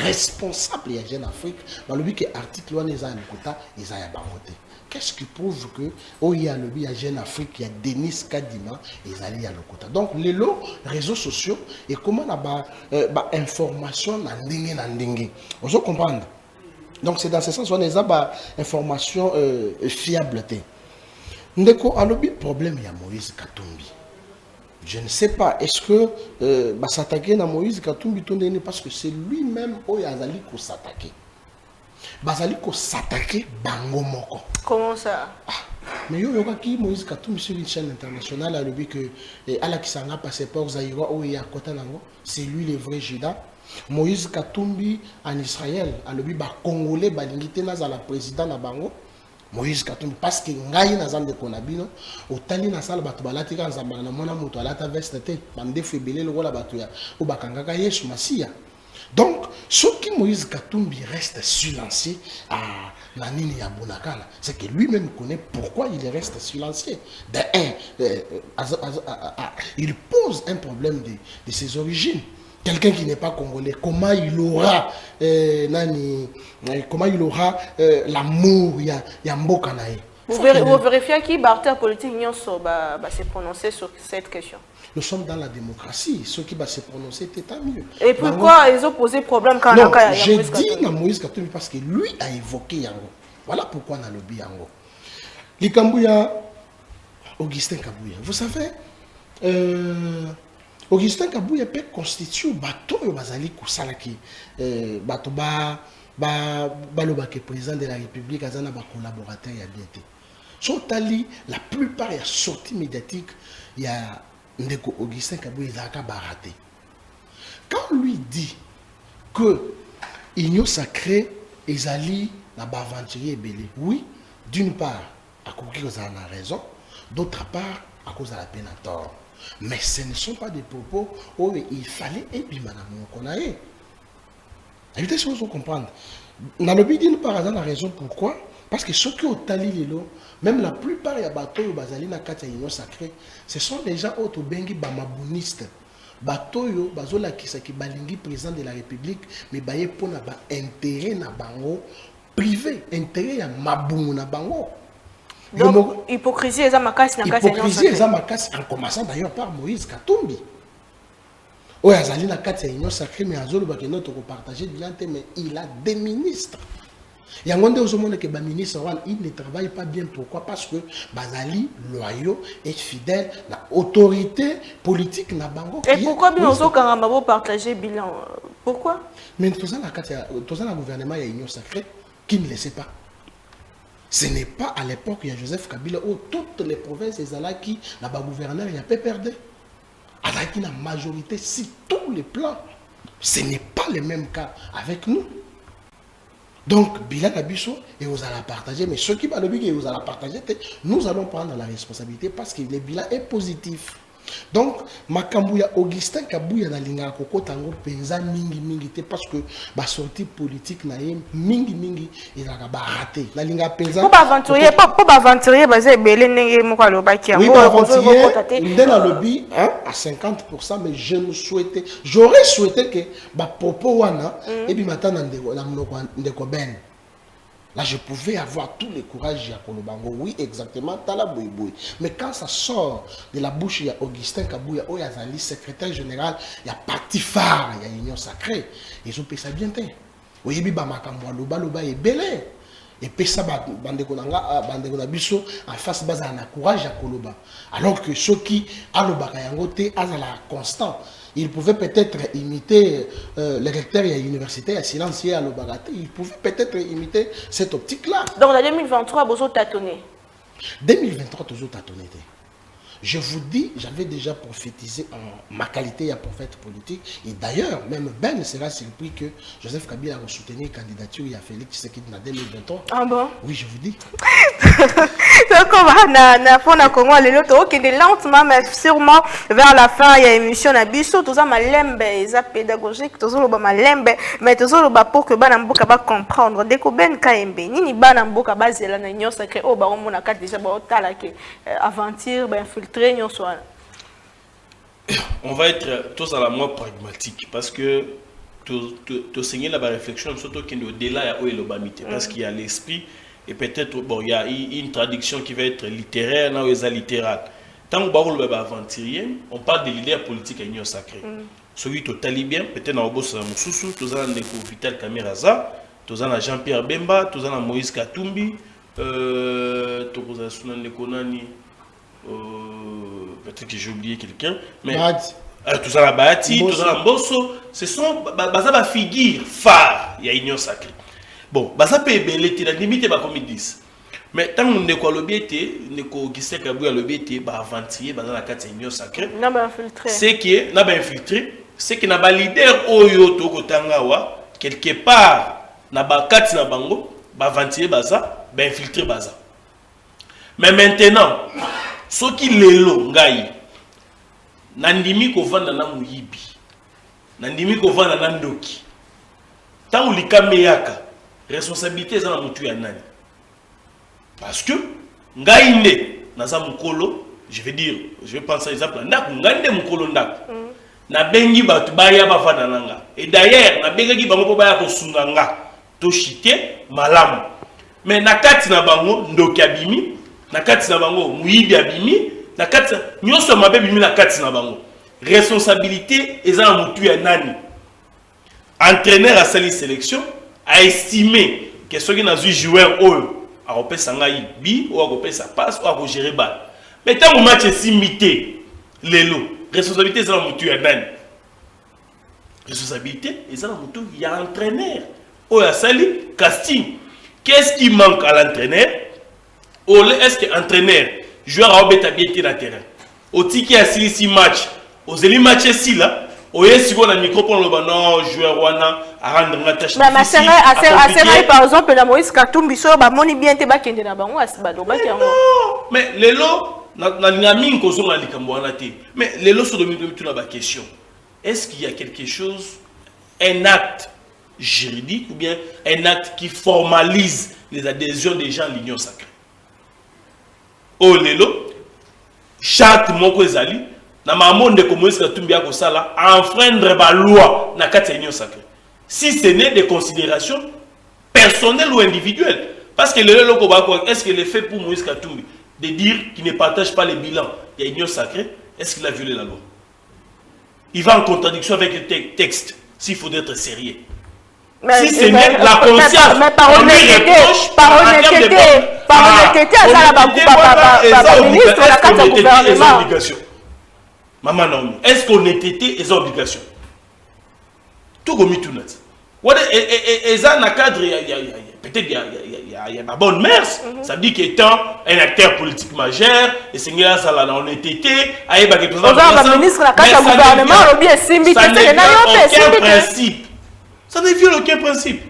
C: responsable de la Jeune Afrique, dans le but que l'article 1 est voté. Qu'est-ce qui prouve que il y a le Jeune Afrique, il y a Denis Kadima et Zali à l'Okota. Donc, les réseaux sociaux et comment on a information na ndenge. On se comprendre. Donc, c'est dans ce sens où on a information fiable. Ndeko alobi problème il y a Moïse Katumbi. Je ne sais pas, est-ce que s'attaquer à Moïse Katumbi parce que c'est lui-même qui a s'attaquer. Bazali ko s'attaquer bango moko.
A: Comment ça?
C: Mais yo qui Moïse Katumbi sur une chaîne internationale a dit que ala kisanga passeport Zaïwa ou ya kota nango, c'est lui le vrai Judas. Moïse Katumbi en Israël a dit ba congolais balingité na za la président na bango. Moïse Katumbi parce que ngai na zande konabino otali na sala bato balati ka nzamba na mona moto alata veste te bande febele le rola bato ya o bakangaka Yesu Masia. Donc, ce qui Moïse Katumbi reste silencieux à Nanini Abunakana, c'est que lui-même connaît pourquoi il reste silencieux. Il pose un problème de ses origines. Quelqu'un qui n'est pas congolais, comment il aura l'amour ya Mbokanaï.
A: Vous vérifiez qui Bartha politique s'est prononcé sur cette question.
C: Nous sommes dans la démocratie. Ceux qui vont se prononcer, c'est tant mieux.
A: Et pourquoi ils ont posé problème quand
C: non, j'ai dit à Moïse Katumbi parce que lui a évoqué Yango. Voilà pourquoi on a lobby Yango. Likambouya, Augustin Kabouya. Vous savez, Augustin Kabouya peut constituer bateau et bazali kusalaki bateau ba le président de la République azana ba collaborateur ya bien été. Sotali la plupart ya sorties médiatiques il y a Ndeko Augustin Kabouya Zaka baraté. Quand lui dit que Union sacrée ezali na baventurier belé, oui, d'une part à cause de a raison, d'autre part à cause de la peine à tort. Mais ce ne sont pas des propos où il fallait épimanamokonaye. Évitez ce que vous comprenez. Dans le but d'une part, la raison pourquoi. Parce que ceux qui ont tali lelo, même la plupart des bateaux bazali na kati ya Union sacrée, ce sont des gens auto bengi bamabunistes. Bateau yo bazola kisaki balingi président de la République, mais baye pona ba intérêt na bango privé, intérêt ya mabungu na bango.
A: Donc, hypocrisie et zamakasi na kati ya Union sacrée. Hypocrisie et
C: zamakasi en commençant d'ailleurs par Moïse Katumbi. Oui, azali na kati ya Union sacrée, mais azolo ba ke notre partager bien mais il a des ministres. Il y a un monde que les ministres ils ne travaillent pas bien. Pourquoi? Parce que Bazali, loyaux et fidèles, l'autorité politique n'a pas.
A: Et pourquoi bien on peut partager bilan? Pourquoi?
C: Mais tout ça, le gouvernement, il y a une union sacrée qui ne le sait pas. Ce n'est pas à l'époque, il y a Joseph Kabila où toutes les provinces, les qui, là-bas, gouverneur, il y a pas perdu. À Bazaki na majorité sur tous les plans. Ce n'est pas le même cas avec nous. Donc, bilan Abisso, et vous allez partager, mais ceux qui vont le et vous allez partager, nous allons prendre la responsabilité parce que le bilan est positif. Donc, Makambouya Augustin Kabouya na linga koko tango penza mingi te parce que ba sortie politique na ye mingi il a ba raté. La linga penza
A: pour aventurier basé belé ndenge moko alobaki yango.
C: Oui, pour aventurier, dans le lobby à 50%, mais j'aurais souhaité que ba propos wana et puis maintenant ndeko ben. Là, je pouvais avoir tout le courage à Kolobango. Oui, exactement, Tala Boui. Mais quand ça sort de la bouche, il y a Augustin Kabouya, il y a Zali, secrétaire général, il y a parti phare, il y a Union Sacrée. Ils ont payé ça bien. Oui, il y a Loba et Belé. Et puis ça, Bandeko Nabiso, en face, il y a courage à Koloba. Alors que ceux qui, à Lobakayangote, à la constant. Il pouvait peut-être imiter le recteur et l'université à silencier à l'Obarate. Il pouvait peut-être imiter cette optique-là.
A: Donc en 2023, vous avez tâtonné.
C: 2023, toujours tâtonné. Je vous dis, j'avais déjà prophétisé en ma qualité à prophète politique. Et d'ailleurs, même Ben sera surpris que Joseph Kabila a soutenu la candidature à Félix Tshisekedi en 2023. Ah bon? Oui, je vous dis.
A: Donc, on va Congo, qui est lentement, mais sûrement vers la fin, il y a une émission à Bissot, tout ça, ma lembe, c'est pédagogique, tout ça, ma lembe, mais tout ça, pour que Banamboka va comprendre. Dès que Ben Kaembe, ni Banamboka va se la union sacrée, oh, bah, on a déjà, aventure, infiltré, nous soit.
B: On va être tous à la moins pragmatique parce que tu saigner la réflexion, surtout qu'il y a au-delà de l'obamité, parce qu'il y a l'esprit. Et peut-être, bon, il y a une traduction qui va être littéraire, non, littéral. Tant que on aventurier, on parle de leader politique à l'Union sacrée. Celui qui est bien, peut-être dans le boss Moussoussou, tous en Vital Kameraza, tous en Jean-Pierre Bemba, tous en Moïse Katumbi, tous en Konani, peut-être que j'ai oublié quelqu'un, mais tous en Bahati, tous en Bosso, ce sont des figures phares, il y a l'Union sacrée. Bon, ça peut être la limite comme ils disent. Mais tant qu'on est quoi le biété, on qui sait que le biété, aventurier, dans la carte union sacrée. C'est qui est infiltré, c'est qui n'a pas leader oyo to kotangawa quelque part na ba carte na bango, aventurier baza, infiltré baza. Mais maintenant, ceux qui lelo ngai, nandimi ko vanda na muyibi, nandimi ko vanda na ndoki. Tant on likameyaka. Responsabilité za na mutu ya nani? Parce que ngainde naza mukolo, je vais penser exemple ndako ngainde mukolo ndako. Na bengi batu baya bafana nanga. Et d'ailleurs na bengi bango po baya ko sunganga to chité malamu. Mais na kati na bango ndoki abimi, na kati na bango muyibi abimi, na kati nyonso mabe bimi na kati na bango. Responsabilité eza na mutu ya nani? Entraîneur à sali sélection a estimé que ceux qui n'ont pas joué à repérer sangaï bi ou à repérer sa passe ou à gérer balle. Mais tant que le match est imité, responsabilité c'est la mouture à nan. Responsabilité c'est la mouture, il y a un entraîneur. Ou à sali casting. Qu'est-ce qui manque à l'entraîneur? Ou est-ce que l'entraîneur joueur a bien été dans le terrain? Au ticket à 6 matchs, aux élites matchs ici là. Oye si on a micro pour le non joueur wana à rendre la tâche
A: difficile. Mais par exemple la Moïse Katumbi so ba moni bien te ba kende na bango asibado ba ki yango.
B: Mais lelo na ngami ko zo na likambo wana te. Mais lelo so domi tout na ba question. Est-ce qu'il y a quelque chose, un acte juridique ou bien un acte qui formalise les adhésions des gens à l'union sacrée? Oh lelo charte moko ezali na mamonde comme Moïse Katumbi a kosala enfreindre la loi na kati union sacrée. Si ce n'est des considérations personnelles ou individuelles, parce que le loko est-ce qu'il est fait pour Moïse Katumbi de dire qu'il ne partage pas les bilans de l'union sacrée? Est-ce qu'il a violé la loi? Il va en contradiction avec le texte s'il faut être sérieux. Mais si ce n'est la conscience,
A: mais par honnêteté,
B: maman non, est-ce qu'on était les obligations? Tout comme tout net. Et ça, dans le cadre, peut-être il y a la bonne mère. Ça veut dire qu'étant un acteur politique majeur, et c'est là ça là on était aïe bah que tout ça.
A: Ministre la carte gouvernement ou bien simbi
B: ça ne viole aucun principe. Ça ne viole aucun principe.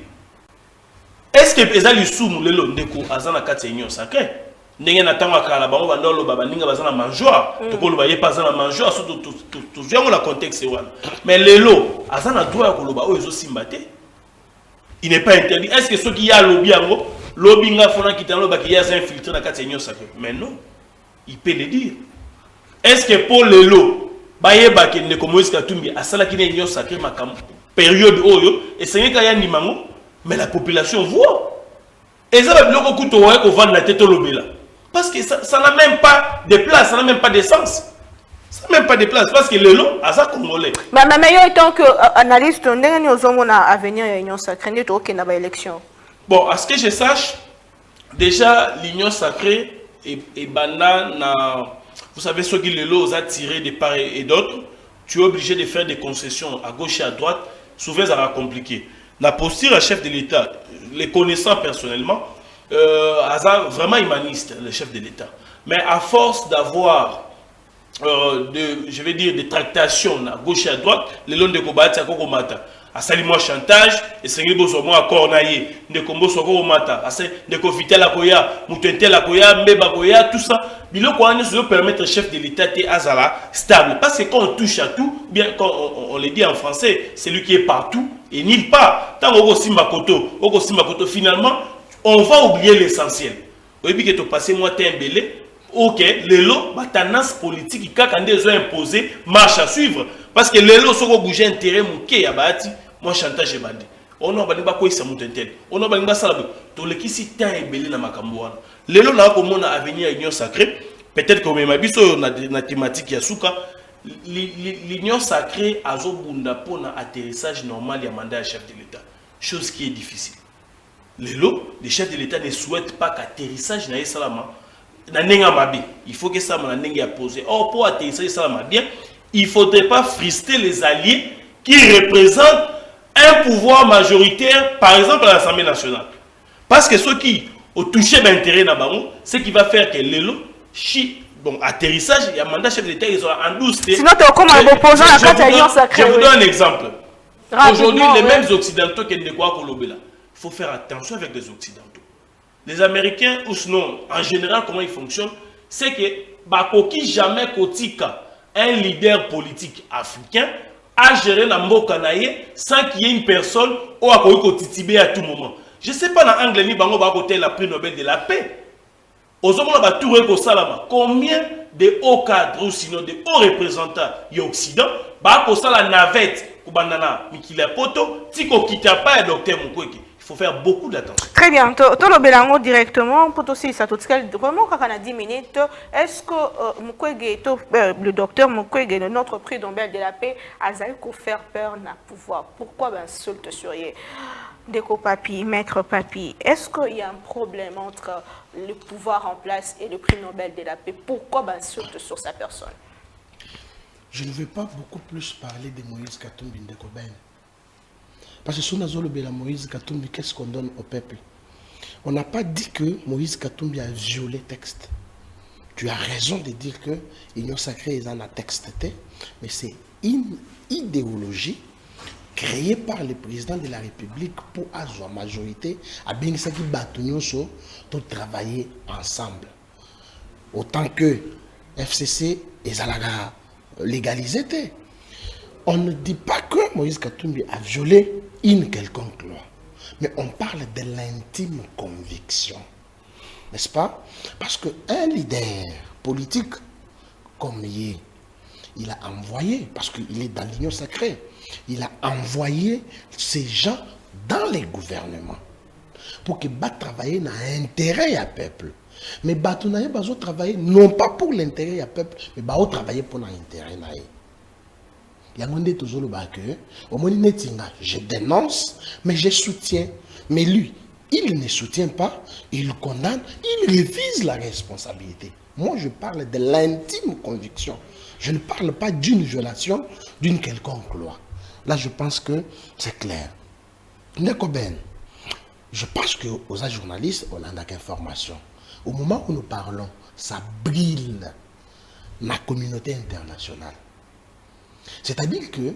B: Est-ce que les gens sont les lots ndeko azana carte union sacrée? Ndenge na tango akala bango bandolo baba ninga bazana manjoa to ko loba ye pas na manjoa so to viens la contexte wana. Mais les lots azana droit ko loba o ezo simbate. Il n'est pas interdit. Est-ce que ceux qui y a lobby ango lobby nga fona kitano ba qui y a infiltré na carte union sacrée? Mais non. Il peut le dire. Est-ce que pour les lots baye ba ke ndeko Moïse Katumbi asala ki union sacrée makam période oyo et c'est nga ya ndimango mais la population voit. Et ça va bien qu'on vende la tête au lobby là. Parce que ça n'a même pas de place, ça n'a même pas de sens. Ça n'a même pas de place. Parce que le lot, à ça congolais.
A: Mais en tant qu'analyste, on a à venir à l'Union sacrée, il y a une élection.
B: Bon, à ce que je sache, déjà l'Union sacrée est banane. Vous savez, ceux qui le lot ont tiré de part et d'autre, tu es obligé de faire des concessions à gauche et à droite. Souvent, ça va compliquer. La posture à chef de l'État, les connaissant personnellement, vraiment humaniste, le chef de l'État. Mais à force d'avoir, je vais dire, des tractations à gauche et à droite, les longs de Kobati à Kokomata, à Salimo chantage, et c'est un accord naïe, de Kombo Soko Mata, à de Kofite la Koya, Moutente la Koya, Mbeba Koya, tout ça. Bilo Kouane se permettre au chef de l'État d'être Azala stable. Parce que quand on touche à tout, bien quand on le dit en français, c'est lui qui est partout et nulle part. Tant qu'on Simba Koto, finalement, on va oublier l'essentiel. Vous voyez que tu passes moi t'es un belé. Ok, les lots, la tendance politique qui a imposé marche à suivre. Parce que les lots sont bouger intérêt mouké à bâti, moi chantage et bandit. On a pas quoi ça moutentel. On a pas ça là. Tout le qui si tant est belé dans ma camboine. Les lots là comme on a à venir à l'union sacrée. Peut-être que même abisso na thématique yasuka. L'union sacrée a zobunda pour un atterrissage normal et mandat à chef de l'État. Chose qui est difficile. Les chefs de l'État ne souhaitent pas qu'atterrissage n'aille salama. Il faut que ça m'a posé. Or, pour atterrisser ça bien, il ne faudrait pas frister les alliés qui représentent un pouvoir majoritaire, par exemple à l'Assemblée nationale. Parce que ceux qui ont touché l'intérêt d'Abaron, c'est qui va faire que l'élo, bon, atterrissage, il y a un mandat chef de l'État, ils ont en 12.
A: Sinon, tu es comme un opposant à la Alliance sacrée.
B: Je vous donne un exemple. Aujourd'hui, les mêmes Occidentaux qui ne quoi qu'on il faut faire attention avec les Occidentaux. Les Américains, ou sinon, en général, comment ils fonctionnent, c'est que Bakoki jamais kotika, un leader politique africain, a géré la Mbokanaye sans qu'il y ait une personne ou à Titibé à tout moment. Je ne sais pas dans l'anglais, ni Bango Bakote la prix Nobel de la paix. Combien de hauts cadres ou sinon de hauts représentants y Occident, la navette, Kubandana, Mikila Poto, Tiko Kitapa et Docteur Mukwege. Il faut faire beaucoup d'attention.
A: Très bien. Tolo Belango directement, pour aussi ça tout vraiment quand on a 10 minutes, est-ce que Mukwege, le docteur Mukwege, notre prix Nobel de la paix, a faire peur na pouvoir? Pourquoi ben seul te surier? Déco Papi, Maître Papi, est-ce qu'il y a un problème entre le pouvoir en place et le prix Nobel de la paix? Pourquoi ben seul sur sa personne?
C: Je ne vais pas beaucoup plus parler de Moïse Katumbi Ndeko Ben. Parce que si on a le Moïse Katumbi, qu'est-ce qu'on donne au peuple? On n'a pas dit que Moïse Katumbi a violé le texte. Tu as raison de dire que l'Union sacrée est un texte, mais c'est une idéologie créée par le président de la République pour avoir majorité à bien ça qui battent pour travailler ensemble. Autant que FCC et Zalaga légalisé. On ne dit pas que Moïse Katumbi a violé une quelconque loi, mais on parle de l'intime conviction, n'est-ce pas? Parce qu'un leader politique comme il a envoyé, parce qu'il est dans l'union sacrée, il a envoyé ces gens dans les gouvernements pour qu'ils travaillent dans l'intérêt du peuple. Mais ils travailler non pas pour l'intérêt du peuple, mais ils travailler pour l'intérêt. Je dénonce, mais je soutiens. Mais lui, il ne soutient pas, il condamne, il révise la responsabilité. Moi, je parle de l'intime conviction. Je ne parle pas d'une violation d'une quelconque loi. Là, je pense que c'est clair. Nekoben, je pense que aux journalistes, on a d'informations. Au moment où nous parlons, ça brille la communauté internationale. C'est-à-dire que,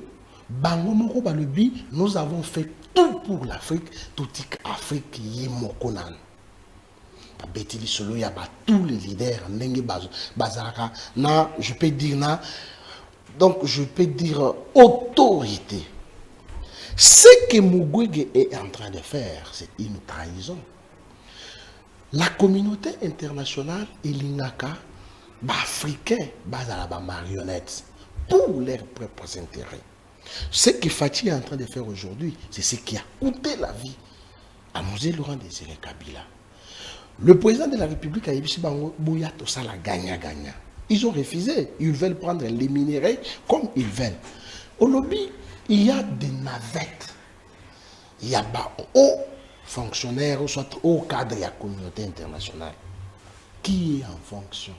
C: Bango Moko Balobi, nous avons fait tout pour l'Afrique, tout l'Afrique qui est Mokonan. Betili Solo, il y a tous les leaders, Nengi Bazaraka, je peux dire, donc je peux dire autorité. Ce que Mugwege est en train de faire, c'est une trahison. La communauté internationale et l'INACA, africains, bazala marionnettes, pour leurs propres intérêts. Ce que Fatih est en train de faire aujourd'hui, c'est ce qui a coûté la vie à Mosé Laurent Désiré Kabila. Le président de la République a dit Bouya Tosala gagnant. Ils ont refusé. Ils veulent prendre les minéraux comme ils veulent. Au lobby, il y a des navettes. Il y a des hauts fonctionnaires, soit hauts cadres de la communauté internationale. Qui est en fonction?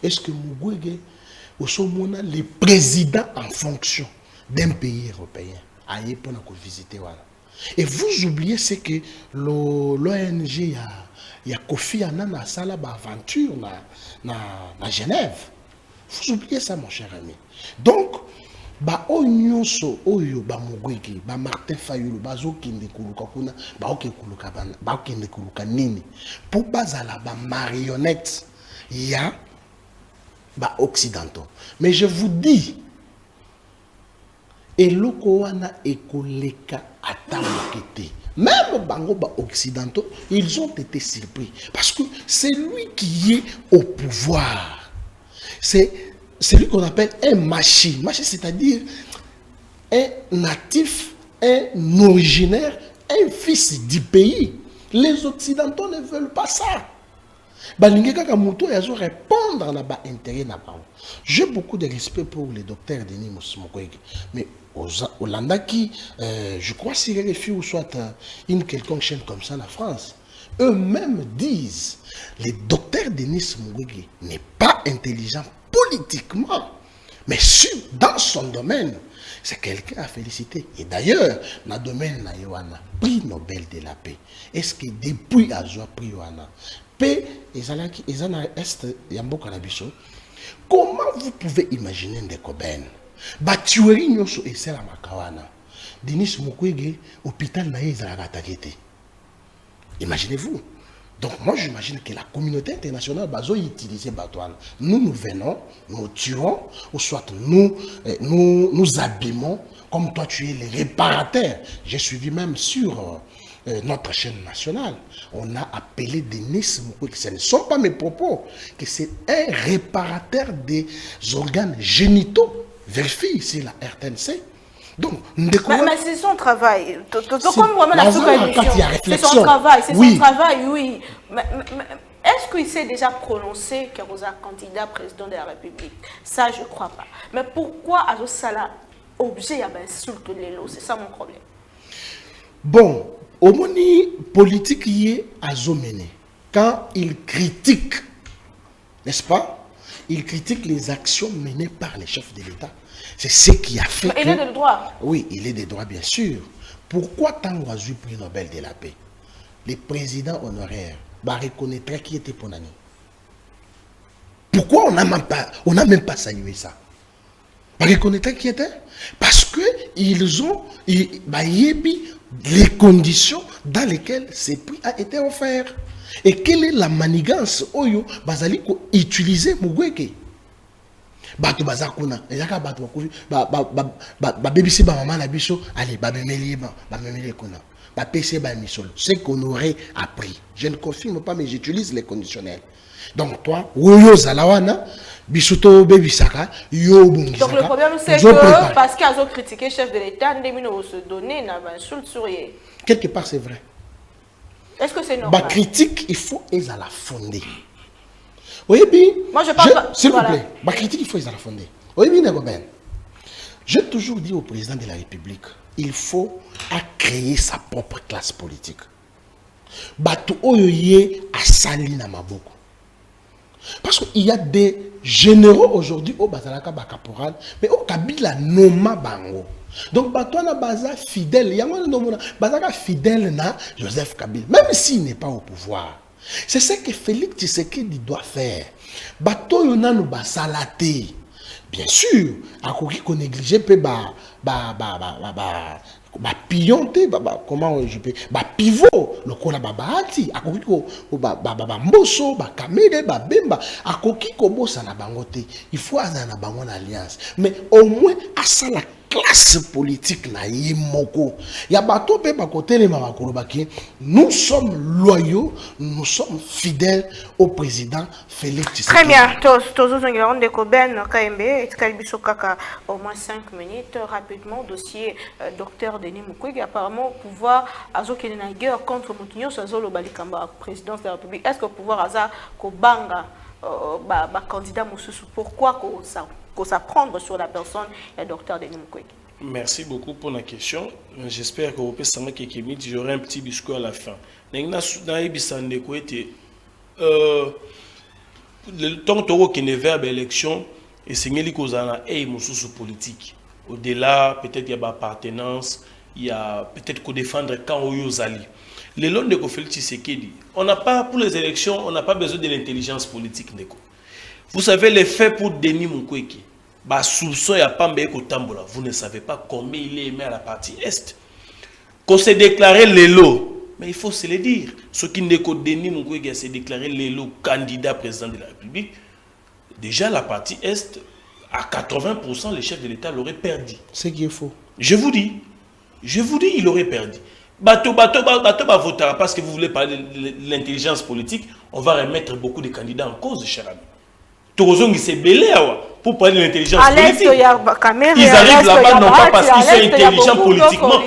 C: Est-ce que Mugwege, au sommet, le président en fonction d'un pays européen, a été pour nous visiter? Et vous oubliez, c'est que l'ONG, il y a Kofi Annan à Sala aventure na Genève. Vous oubliez ça, mon cher ami. Donc, Onyonso, Oyo, Mugwege, Martin Fayulu, Bazokinde Kuluka Kuna, Baokinde Kuluka Nini. Pour Bazala, marionnette, il y a occidentaux. Mais je vous dis, et l'Okoana Ekoleka Atamokete. Même Bango occidentaux, ils ont été surpris. Parce que c'est lui qui est au pouvoir. C'est lui qu'on appelle un machine. Machine, c'est-à-dire un natif, un originaire, un fils du pays. Les occidentaux ne veulent pas ça. Répondre à l'intérêt. J'ai beaucoup de respect pour le docteur Denis Mukwege. Mais aux Landaki, je crois s'il refuse ou soit une quelconque chaîne comme ça en France, eux-mêmes disent le docteur Denis Mukwege n'est pas intelligent politiquement, mais dans son domaine, c'est quelqu'un à féliciter. Et d'ailleurs, dans le domaine de Yohana, prix Nobel de la paix, est-ce que depuis Azua prix Yohana, paix, comment vous pouvez imaginer des cobaines? Batueri nyoso et c'est la makawana. Denis Mukwege, hôpital naïs à la imaginez-vous. Donc moi j'imagine que la communauté internationale va utiliser Batouane. Nous venons, nous tuons, ou soit nous abîmons, comme toi tu es le réparateur. J'ai suivi même sur notre chaîne nationale, on a appelé Denis Mukwege, ce ne sont pas mes propos, que c'est un réparateur des organes génitaux. Vérifie ici la RTNC. Donc, mais
A: c'est son travail. C'est
C: son
A: travail, son travail, oui. Est-ce qu'il s'est déjà prononcé que vous êtes candidat président de la République? Ça, je ne crois pas. Mais pourquoi à Sala objet à insulte les lots? C'est ça mon problème.
C: Bon, au moni politique y est à Zomene. Quand il critique, n'est-ce pas? Il critique les actions menées par les chefs de l'État. C'est ce qui a fait.
A: Mais il est de droit.
C: Oui, il est de droit, bien sûr. Pourquoi tant eu prix Nobel de la paix? Les présidents honoraires reconnaîtraient qui était Ponani. Pourquoi on n'a même pas salué ça? Reconnaîtraient qui était? Parce qu'ils ont les conditions dans lesquelles ces prix a été offert. Et quelle est la manigance Oyo Bazaliko utilisé Mugwege? Bato bazakuna, ezaka bato bakuvi, ba bébisi ba maman na biso, allez ba memeli kuna, ba PC ba misolo. C'est qu'on aurait appris. Je ne confirme pas, mais j'utilise les conditionnels. Donc toi, Oyo Zalawana, Bisuto Bébisaka, Yo Bungisaka.
A: Donc le problème c'est que parce qu'ils ont critiqué le chef de l'État, Ndemino se donner n'a pas insulte sur lui.
C: Quelque part c'est vrai.
A: Est-ce que c'est normal?
C: La critique, il faut les à la fonder. Oui, puis,
A: moi je parle
C: s'il vous plaît, la critique, il faut les à la fonder. Oui, bien, j'ai toujours dit au président de la République, il faut créer sa propre classe politique. Bato oyoye asali na maboko. Parce qu'il y a des généraux aujourd'hui au Bazalaka Bakaporal, mais au Kabila Noma Bango. Donc, Batouana Baza fidèle, il y a un Bazaka fidèle na Joseph Kabila, même s'il n'est pas au pouvoir. C'est ce que Félix Tshisekedi doit faire. Bato yona no basalaté. Bien sûr, à quoi qu'on néglige peut pionté comment je peux pivot le kola babati à quoi qu'on mboso kamele bemba à quoi qu'on bossa na bangote il faut avoir na bangon alliance mais au moins à ça la classe politique na yimoko ya bato pe ba côté les mamakoloba nous sommes loyaux, nous sommes fidèles au président Félix Tshisekedi.
A: Très bien, tous les gens de Koben, KMB, et Kalibiso Kaka, au moins 5 minutes, rapidement, dossier docteur Denis Mukwege, apparemment, pouvoir, azo qui est une guerre contre Moutinho, Sazolo Balikamba, président de la République, est-ce que le pouvoir Aza, Kobanga, candidat Moussoussou, pourquoi qu'on s'apprendre sur la personne du docteur Denis Mukwege?
B: Merci beaucoup pour la question. J'espère que vous pouvez savoir que j'aurai un petit discours à la fin. Le temps qui est vers l'élection et c'est une politique. Au-delà, peut-être il y a appartenance, il y a peut-être qu'on défendre quand on y a le long de Félix Tshisekedi, on n'a pas pour les élections, on n'a pas besoin de l'intelligence politique. Vous savez les faits pour Denis Mukwege. Soupçon ya pambe ko tambola, vous ne savez pas combien il est aimé à la partie est. Qu'on s'est déclaré l'élo, mais il faut se le dire. Ce qui n'est qu'au Denis Mukwege s'est déclaré l'élo candidat président de la République, déjà la partie est, à 80%, le chef de l'État l'aurait perdu.
C: C'est qui est faux.
B: Je vous dis, il aurait perdu. Bateau va voter parce que vous voulez parler de l'intelligence politique, on va remettre beaucoup de candidats en cause, cher ami. Torozong s'est belé pour parler de l'intelligence politique. Ils arrivent là-bas non pas parce qu'ils sont intelligents politiquement.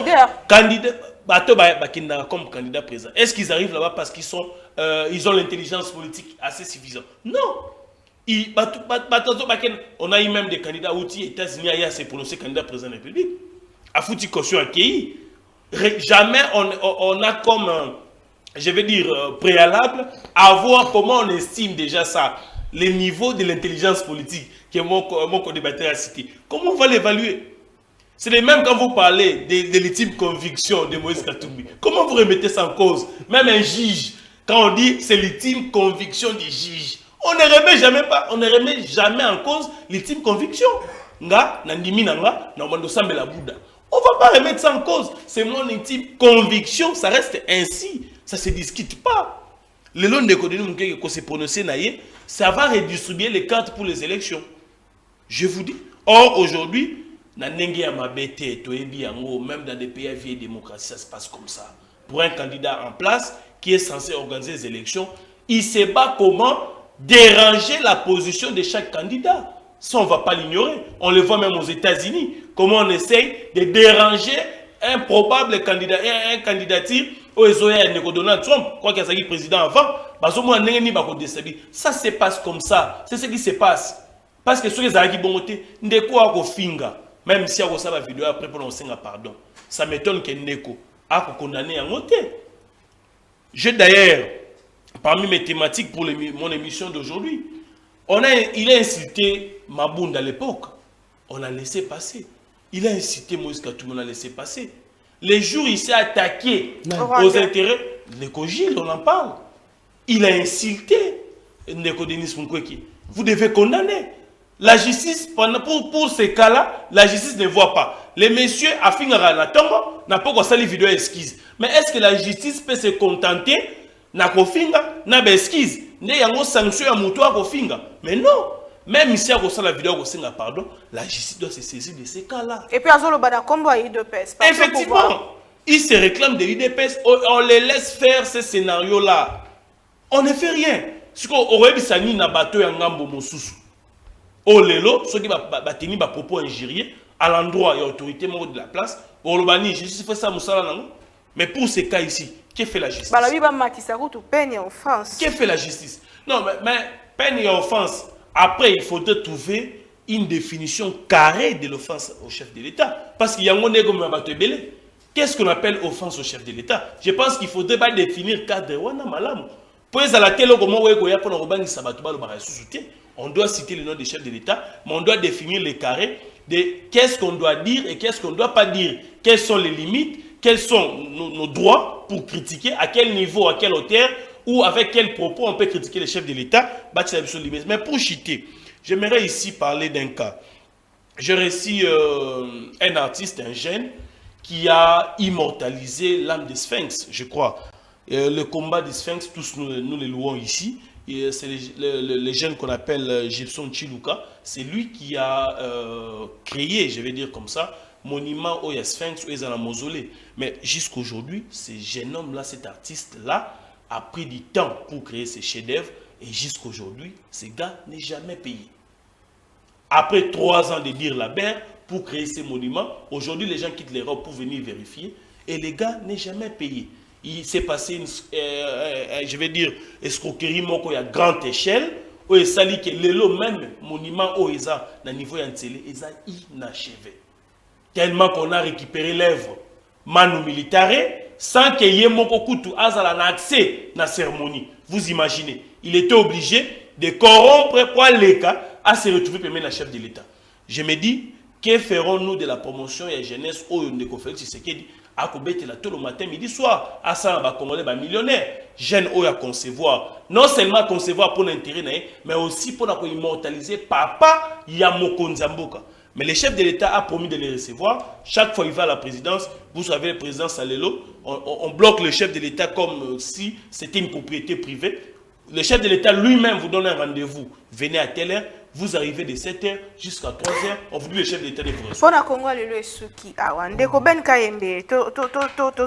B: Comme candidat président. Est-ce qu'ils arrivent là-bas parce qu'ils ont l'intelligence politique assez suffisante? Non. On a eu même des candidats aux États-Unis à se prononcer candidat président de la République. À foutu caution accueilli. Jamais on a comme, je vais dire, préalable à voir comment on estime déjà ça. Les niveaux de l'intelligence politique que mon co-débatteur a cité. Comment on va l'évaluer? C'est les mêmes quand vous parlez de l'ultime conviction de Moïse Katumbi. Comment vous remettez ça en cause? Même un juge, quand on dit c'est l'ultime conviction du juge, on ne remet jamais en cause l'ultime conviction. Nga, nandimi nanga, na mando sambe la Bouddha. On ne va pas remettre ça en cause. C'est mon ultime conviction, ça reste ainsi. Ça ne se discute pas. Le long de Denis qu'on s'est prononcé, ça va redistribuer les cartes pour les élections. Je vous dis. Or, aujourd'hui, même dans des pays à vieille démocratie, ça se passe comme ça. Pour un candidat en place qui est censé organiser les élections, il ne sait pas comment déranger la position de chaque candidat. Ça, on ne va pas l'ignorer. On le voit même aux États-Unis. Comment on essaye de déranger un probable candidat, un candidature Donald Trump, quoi qu'il y ait président avant, ça se passe comme ça. C'est ce qui se passe. Parce que ceux qui ont bonté, ne quoi qu'on finga, même si on a la vidéo après pour lancer un pardon. Ça m'étonne que Neko a condamné à monter. J'ai d'ailleurs, parmi mes thématiques pour mon émission d'aujourd'hui, il a incité Mabound à l'époque. On a laissé passer. Il a incité Moïse Katumbi, on a laissé passer. Les jours il s'est attaqué aux intérêts, Neko Gilles, on en parle. Il a insulté Neko Denis Mukwege. Vous devez condamner. La justice, pour ces cas-là, la justice ne voit pas. Les messieurs, à finir la tombe, n'a pas quoi les vidéos esquisse. Mais est-ce que la justice peut se contenter n'a pas finga, n'a pas esquisse? N'est y a une sanction à moutoir au finga. Mais non. Même ici, à la vidéo, pardon, la justice doit se saisir de ces cas-là.
A: Et puis, Azolo Badakombo a IDPS.
B: Effectivement, ils se réclament de l'IDPS. On les laisse faire ces scénarios-là. On ne fait rien. Ce qu'on aurait dit, c'est un bateau en Gambo Mosusu. Au Lelo, ceux qui ont tenu des propos injuriés à l'endroit et l'autorité de la place, au Lobani, justice fait ça, mais pour ces cas ici, que fait la justice? Que fait la justice? Non, mais peine et offense. Après, il faudrait trouver une définition carrée de l'offense au chef de l'État. Parce qu'il y a un négo mabato belé. Qu'est-ce qu'on appelle offense au chef de l'État? Je pense qu'il faudrait pas définir cadre wana malam. Puis à la télé, comment on doit citer le nom des chefs de l'État, mais on doit définir les carrés de qu'est-ce qu'on doit dire et qu'est-ce qu'on ne doit pas dire. Quelles sont les limites, quels sont nos droits pour critiquer, à quel niveau, à quelle hauteur, ou avec quels propos on peut critiquer les chefs de l'État. Mais pour chiter, j'aimerais ici parler d'un cas. J'ai reçu un artiste, un jeune, qui a immortalisé l'âme des Sphinx, je crois. Le combat des Sphinx, tous nous les louons ici. C'est les jeunes qu'on appelle Gibson Chiluka. C'est lui qui a créé, je vais dire comme ça, monument au Sphinx, où ils ont la mausolée. Mais jusqu'aujourd'hui, ce jeune homme-là, cet artiste-là, a pris du temps pour créer ses chefs-d'œuvre. Et jusqu'aujourd'hui, ce gars n'est jamais payé. Après 3 ans de dire la berre pour créer ces monuments, aujourd'hui, les gens quittent l'Europe pour venir vérifier. Et les gars n'est jamais payé. Il s'est passé une, je vais dire, escroquerie à grande échelle, où il s'allie que le même monument où ils ont, dans le niveau yantsele, ils ont inachevé. Tellement qu'on a récupéré l'œuvre Manu Militare, sans qu'il y ait mon Kutu Azala accès à la cérémonie. Vous imaginez, il était obligé de corrompre quoi les cas à se retrouver parmi la chef de l'État. Je me dis, que ferons-nous de la promotion et la jeunesse au Ndeko-Félix Tshisekedi à Kobetela tout le matin, midi, soir, à ça, on Congolais, millionnaires, jeunes à concevoir, non seulement concevoir pour l'intérêt, mais aussi pour immortaliser Papa Yamoko Nzamboka. Mais le chef de l'État a promis de les recevoir. Chaque fois qu'il va à la présidence, vous savez, le président Salelo, on bloque le chef de l'État comme si c'était une propriété privée. Le chef de l'État lui-même vous donne un rendez-vous. Venez à telle heure, vous arrivez de 7h jusqu'à 3h, on vous dit le chef de l'État de vous recevoir.
A: Pour Congo, le Suki, Ndeko Ben Kayembe,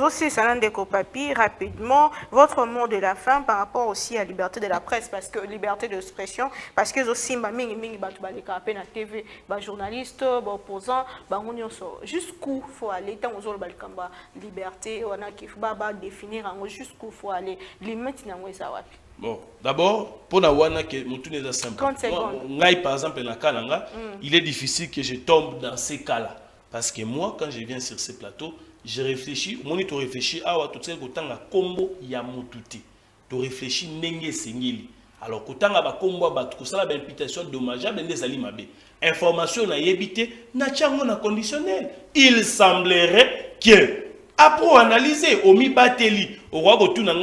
A: aussi Ndeko Papi, rapidement, votre mot de la fin par rapport aussi à la liberté de la presse, parce que liberté d'expression, parce que aussi, mingi na TV, journaliste, opposant, jusqu'où faut aller, tant aux autres liberté, on a qui faut définir jusqu'où faut aller, limite n'a pas.
B: Bon, d'abord, pour Nawana, que mon tour est simple. Moi, par exemple, il est difficile que je tombe dans ces cas-là. Parce que moi, quand je viens sur ces plateaux, je réfléchis, mon tu réfléchis, tout ce que tu as combo yamututi. Tu réfléchis, nenge sengeli. Alors, quand tu as combo, tu as une imputation dommageable, des alimabe. Information na yébité, na tchango na conditionnel. Il semblerait que. Après analyser, au mi-bateli, au roi de tout n'a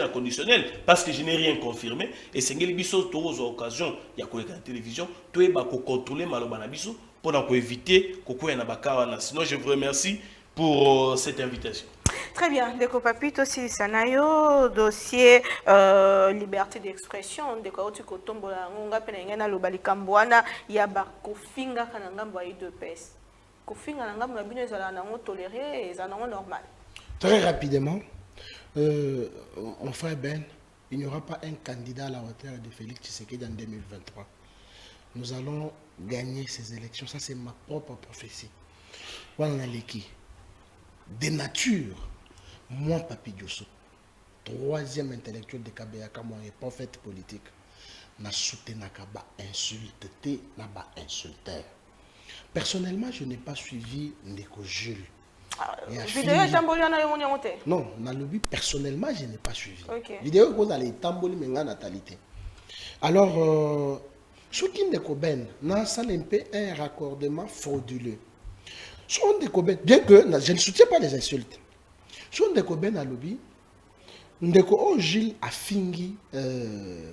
B: conditionnel, parce que je n'ai rien confirmé, et c'est que les bisous, tous aux occasions, il y a quoi la télévision, tout est contrôler malobanabiso pour éviter qu'on ait un sinon, je vous remercie pour cette invitation.
A: Très bien, Ndeko Papi, aussi Sanayo, dossier liberté d'expression, de quoi tu cotombo la ngonga penengena lo balikambwana ya bakofinga kananga boye de pes.
C: Très rapidement, mon frère Ben, il n'y aura pas un candidat à la hauteur de Félix Tshisekedi en 2023. Nous allons gagner ces élections. Ça, c'est ma propre prophétie. Voilà qui. De nature, moi, Papi Diosso, troisième intellectuel de Kabeyaka, moi, et prophète politique, n'a soutenu Nakaba insulte, n'a pas insulteur. Personnellement, je n'ai pas suivi Ndeko Jules. Non, dans le but, personnellement, je n'ai pas suivi. Vidéo que vous allez tamboli menga natalité. Alors, ce qui Ndeko Ben, n'a ça un raccordement frauduleux. Son Ndeko Ben, bien que je ne soutiens pas les insultes. Son Ndeko Ben à l'obi, Ndeko Jules a fingi,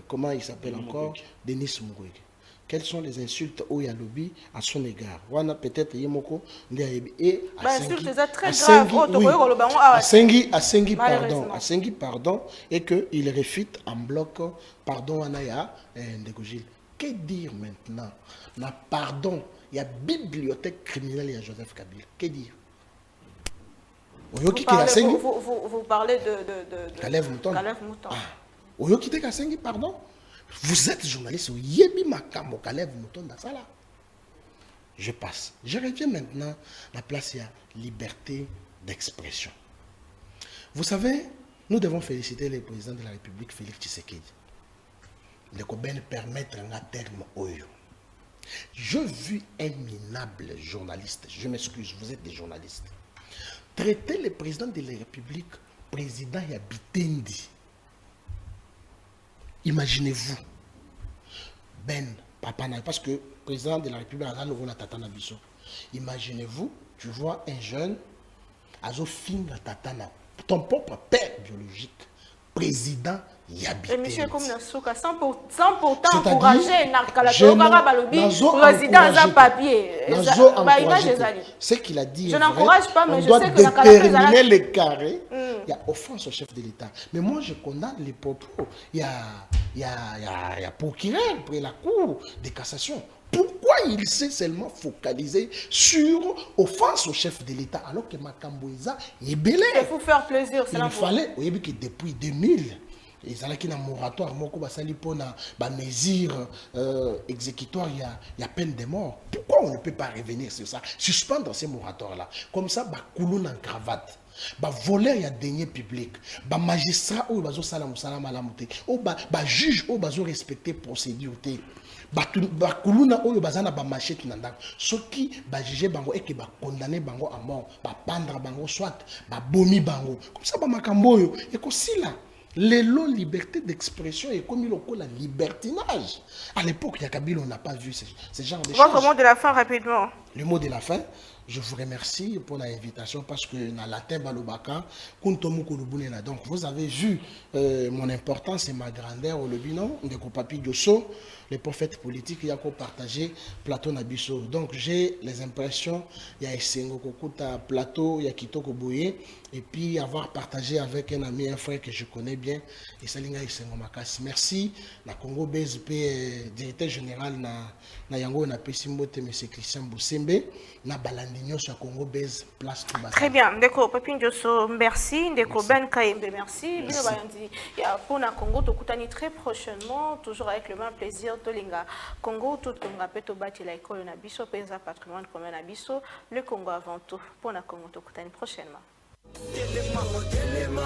C: comment il s'appelle encore, Denis Mukwege. Quelles sont les insultes au Yalobi à son égard? Wana peut-être Yemoko et à Sengi pardon et que il réfute en bloc pardon Anaya Ndekojil. Que dire maintenant? Na pardon, il y a bibliothèque criminelle à Joseph Kabila. Que dire?
A: Vous parlez de
C: Kalev Mouton. Oyoki te Kasengi pardon. Vous êtes journaliste, je passe. Je reviens maintenant à la place, il y a liberté d'expression. Vous savez, nous devons féliciter le président de la République, Félix Tshisekedi. Le Koben permettre un terme Oyo. Je vis un minable journaliste, je m'excuse, vous êtes des journalistes, traiter le président de la République, président Yabitendi. Imaginez-vous, papa, parce que le président de la République a nouveau na tata na biso. Imaginez-vous, tu vois un jeune, azo finga tata na ton propre père biologique, président Yabi.
A: Et monsieur comme Nasuka, sans pourtant encourager président à papier.
C: Ce qu'il a dit,
A: je n'encourage pas, mais
C: on
A: je
C: doit
A: sais que
C: déterminer les carrés. Il y a offense au chef de l'État. Mais moi, je condamne les propos. Il y a procureur près la cour de cassation. Pourquoi il s'est seulement focalisé sur offense au chef de l'État alors que Makamboïza est belé?
A: Il faut faire plaisir.
C: Il fallait, vous voyez que depuis 2000, ils ont un moratoire, une mesure exécutoire, il y a peine de mort. Pourquoi on ne peut pas revenir sur ça? Suspendre ces moratoires-là. Comme ça, couloune en cravate. Voler il y a deniers publics, magistrat ou bazo salam salam alamuté, ou juge ou bazo respecter procédure té, kuluna ou bazana machette nanda, ce qui juger bango et qui condamner bango à mort, pendre bango soit bomi bango, comme ça makamboyo et aussi là. Les lots liberté d'expression et comme il y a la libertinage. À l'époque, il y a Kabila, on n'a pas vu ce genre de choses.
A: Votre mot de la fin rapidement.
C: Le mot de la fin, je vous remercie pour l'invitation parce que dans la latin balobaka, donc vous avez vu mon importance et ma grandeur au Lobino, de Papi Diosso, les prophètes politiques, il y a partagé plateau Nabiso. Donc j'ai les impressions, il y a Essengo Kokuta plateau, il y a Kitoko Boye, et puis avoir partagé avec un ami, un frère que je connais bien, et Salinga Essengo Makas. Merci, la Congo BSP, directeur général na Yango na Pessimbote, M. Christian Boussembe, na Balandinho sur Congo BS place.
A: Très bien, Ndeko Papi Diosso, merci, Ndeko Ben Kaembe, merci. Bino Bayandi, pour la Congo, Tokutani très prochainement, toujours avec le même plaisir. Tolinga Congo tout comme rappelle bâti la école na biso pesa patrimoine commun na biso le Congo avant tout pour la Congo to kutani prochainement. Telema,